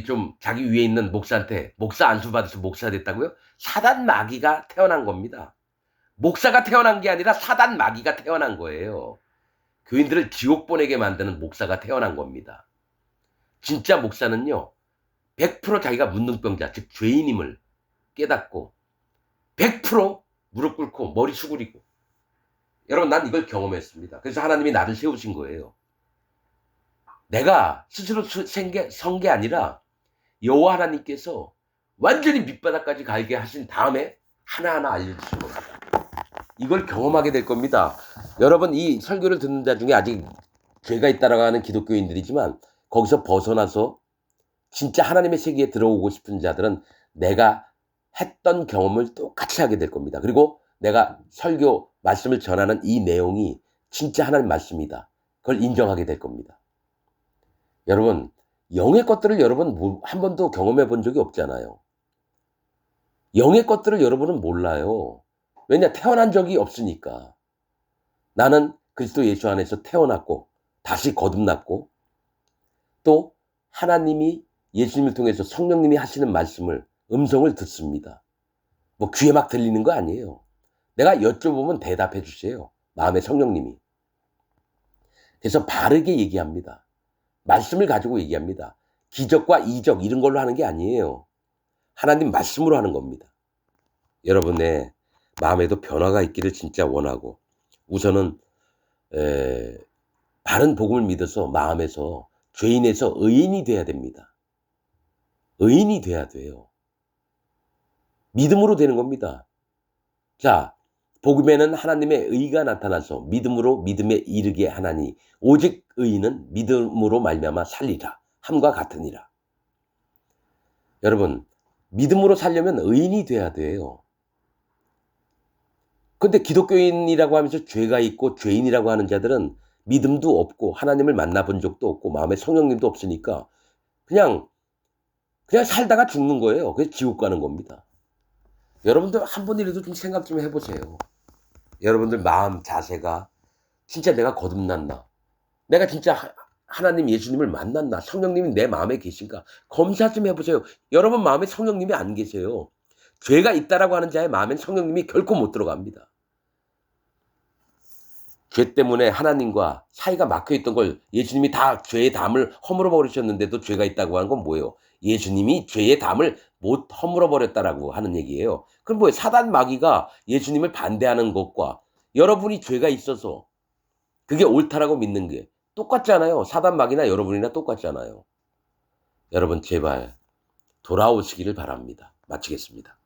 좀 자기 위에 있는 목사한테 목사 안수 받아서 목사 됐다고요? 사단 마귀가 태어난 겁니다. 목사가 태어난 게 아니라 사단 마귀가 태어난 거예요. 교인들을 지옥 보내게 만드는 목사가 태어난 겁니다. 진짜 목사는요 100% 자기가 문둥병자 즉 죄인임을 깨닫고 100% 무릎 꿇고 머리 수그리고. 여러분 난 이걸 경험했습니다. 그래서 하나님이 나를 세우신 거예요. 내가 스스로 선 게 아니라 여호와 하나님께서 완전히 밑바닥까지 갈게 하신 다음에 하나하나 알려주신 겁니다. 이걸 경험하게 될 겁니다. 여러분 이 설교를 듣는 자 중에 아직 죄가 있다라고 하는 기독교인들이지만 거기서 벗어나서 진짜 하나님의 세계에 들어오고 싶은 자들은 내가 했던 경험을 똑같이 하게 될 겁니다. 그리고 내가 설교 말씀을 전하는 이 내용이 진짜 하나님 말씀이다. 그걸 인정하게 될 겁니다. 여러분 영의 것들을 여러분 한 번도 경험해 본 적이 없잖아요. 영의 것들을 여러분은 몰라요. 왜냐 태어난 적이 없으니까. 나는 그리스도 예수 안에서 태어났고 다시 거듭났고 또 하나님이 예수님을 통해서 성령님이 하시는 말씀을 음성을 듣습니다. 뭐 귀에 막 들리는 거 아니에요. 내가 여쭤보면 대답해 주세요. 마음의 성령님이. 그래서 바르게 얘기합니다. 말씀을 가지고 얘기합니다. 기적과 이적 이런 걸로 하는 게 아니에요. 하나님 말씀으로 하는 겁니다. 여러분의 마음에도 변화가 있기를 진짜 원하고 우선은 바른 복음을 믿어서 마음에서 죄인에서 의인이 돼야 됩니다. 의인이 돼야 돼요. 믿음으로 되는 겁니다. 자, 복음에는 하나님의 의가 나타나서 믿음으로 믿음에 이르게 하나니 오직 의인은 믿음으로 말미암아 살리라 함과 같으니라. 여러분, 믿음으로 살려면 의인이 돼야 돼요. 근데 기독교인이라고 하면서 죄가 있고 죄인이라고 하는 자들은 믿음도 없고 하나님을 만나본 적도 없고 마음에 성령님도 없으니까 그냥 살다가 죽는 거예요. 그래서 지옥 가는 겁니다. 여러분들 한 번이라도 좀 생각 좀 해보세요. 여러분들 마음 자세가 진짜 내가 거듭났나? 내가 진짜 하나님 예수님을 만났나? 성령님이 내 마음에 계신가? 검사 좀 해보세요. 여러분 마음에 성령님이 안 계세요. 죄가 있다라고 하는 자의 마음엔 성령님이 결코 못 들어갑니다. 죄 때문에 하나님과 사이가 막혀있던 걸 예수님이 다 죄의 담을 허물어 버리셨는데도 죄가 있다고 하는 건 뭐예요? 예수님이 죄의 담을 못 허물어 버렸다라고 하는 얘기예요. 그럼 뭐예요? 사단 마귀가 예수님을 반대하는 것과 여러분이 죄가 있어서 그게 옳다라고 믿는 게 똑같잖아요. 사단 마귀나 여러분이나 똑같잖아요. 여러분 제발 돌아오시기를 바랍니다. 마치겠습니다.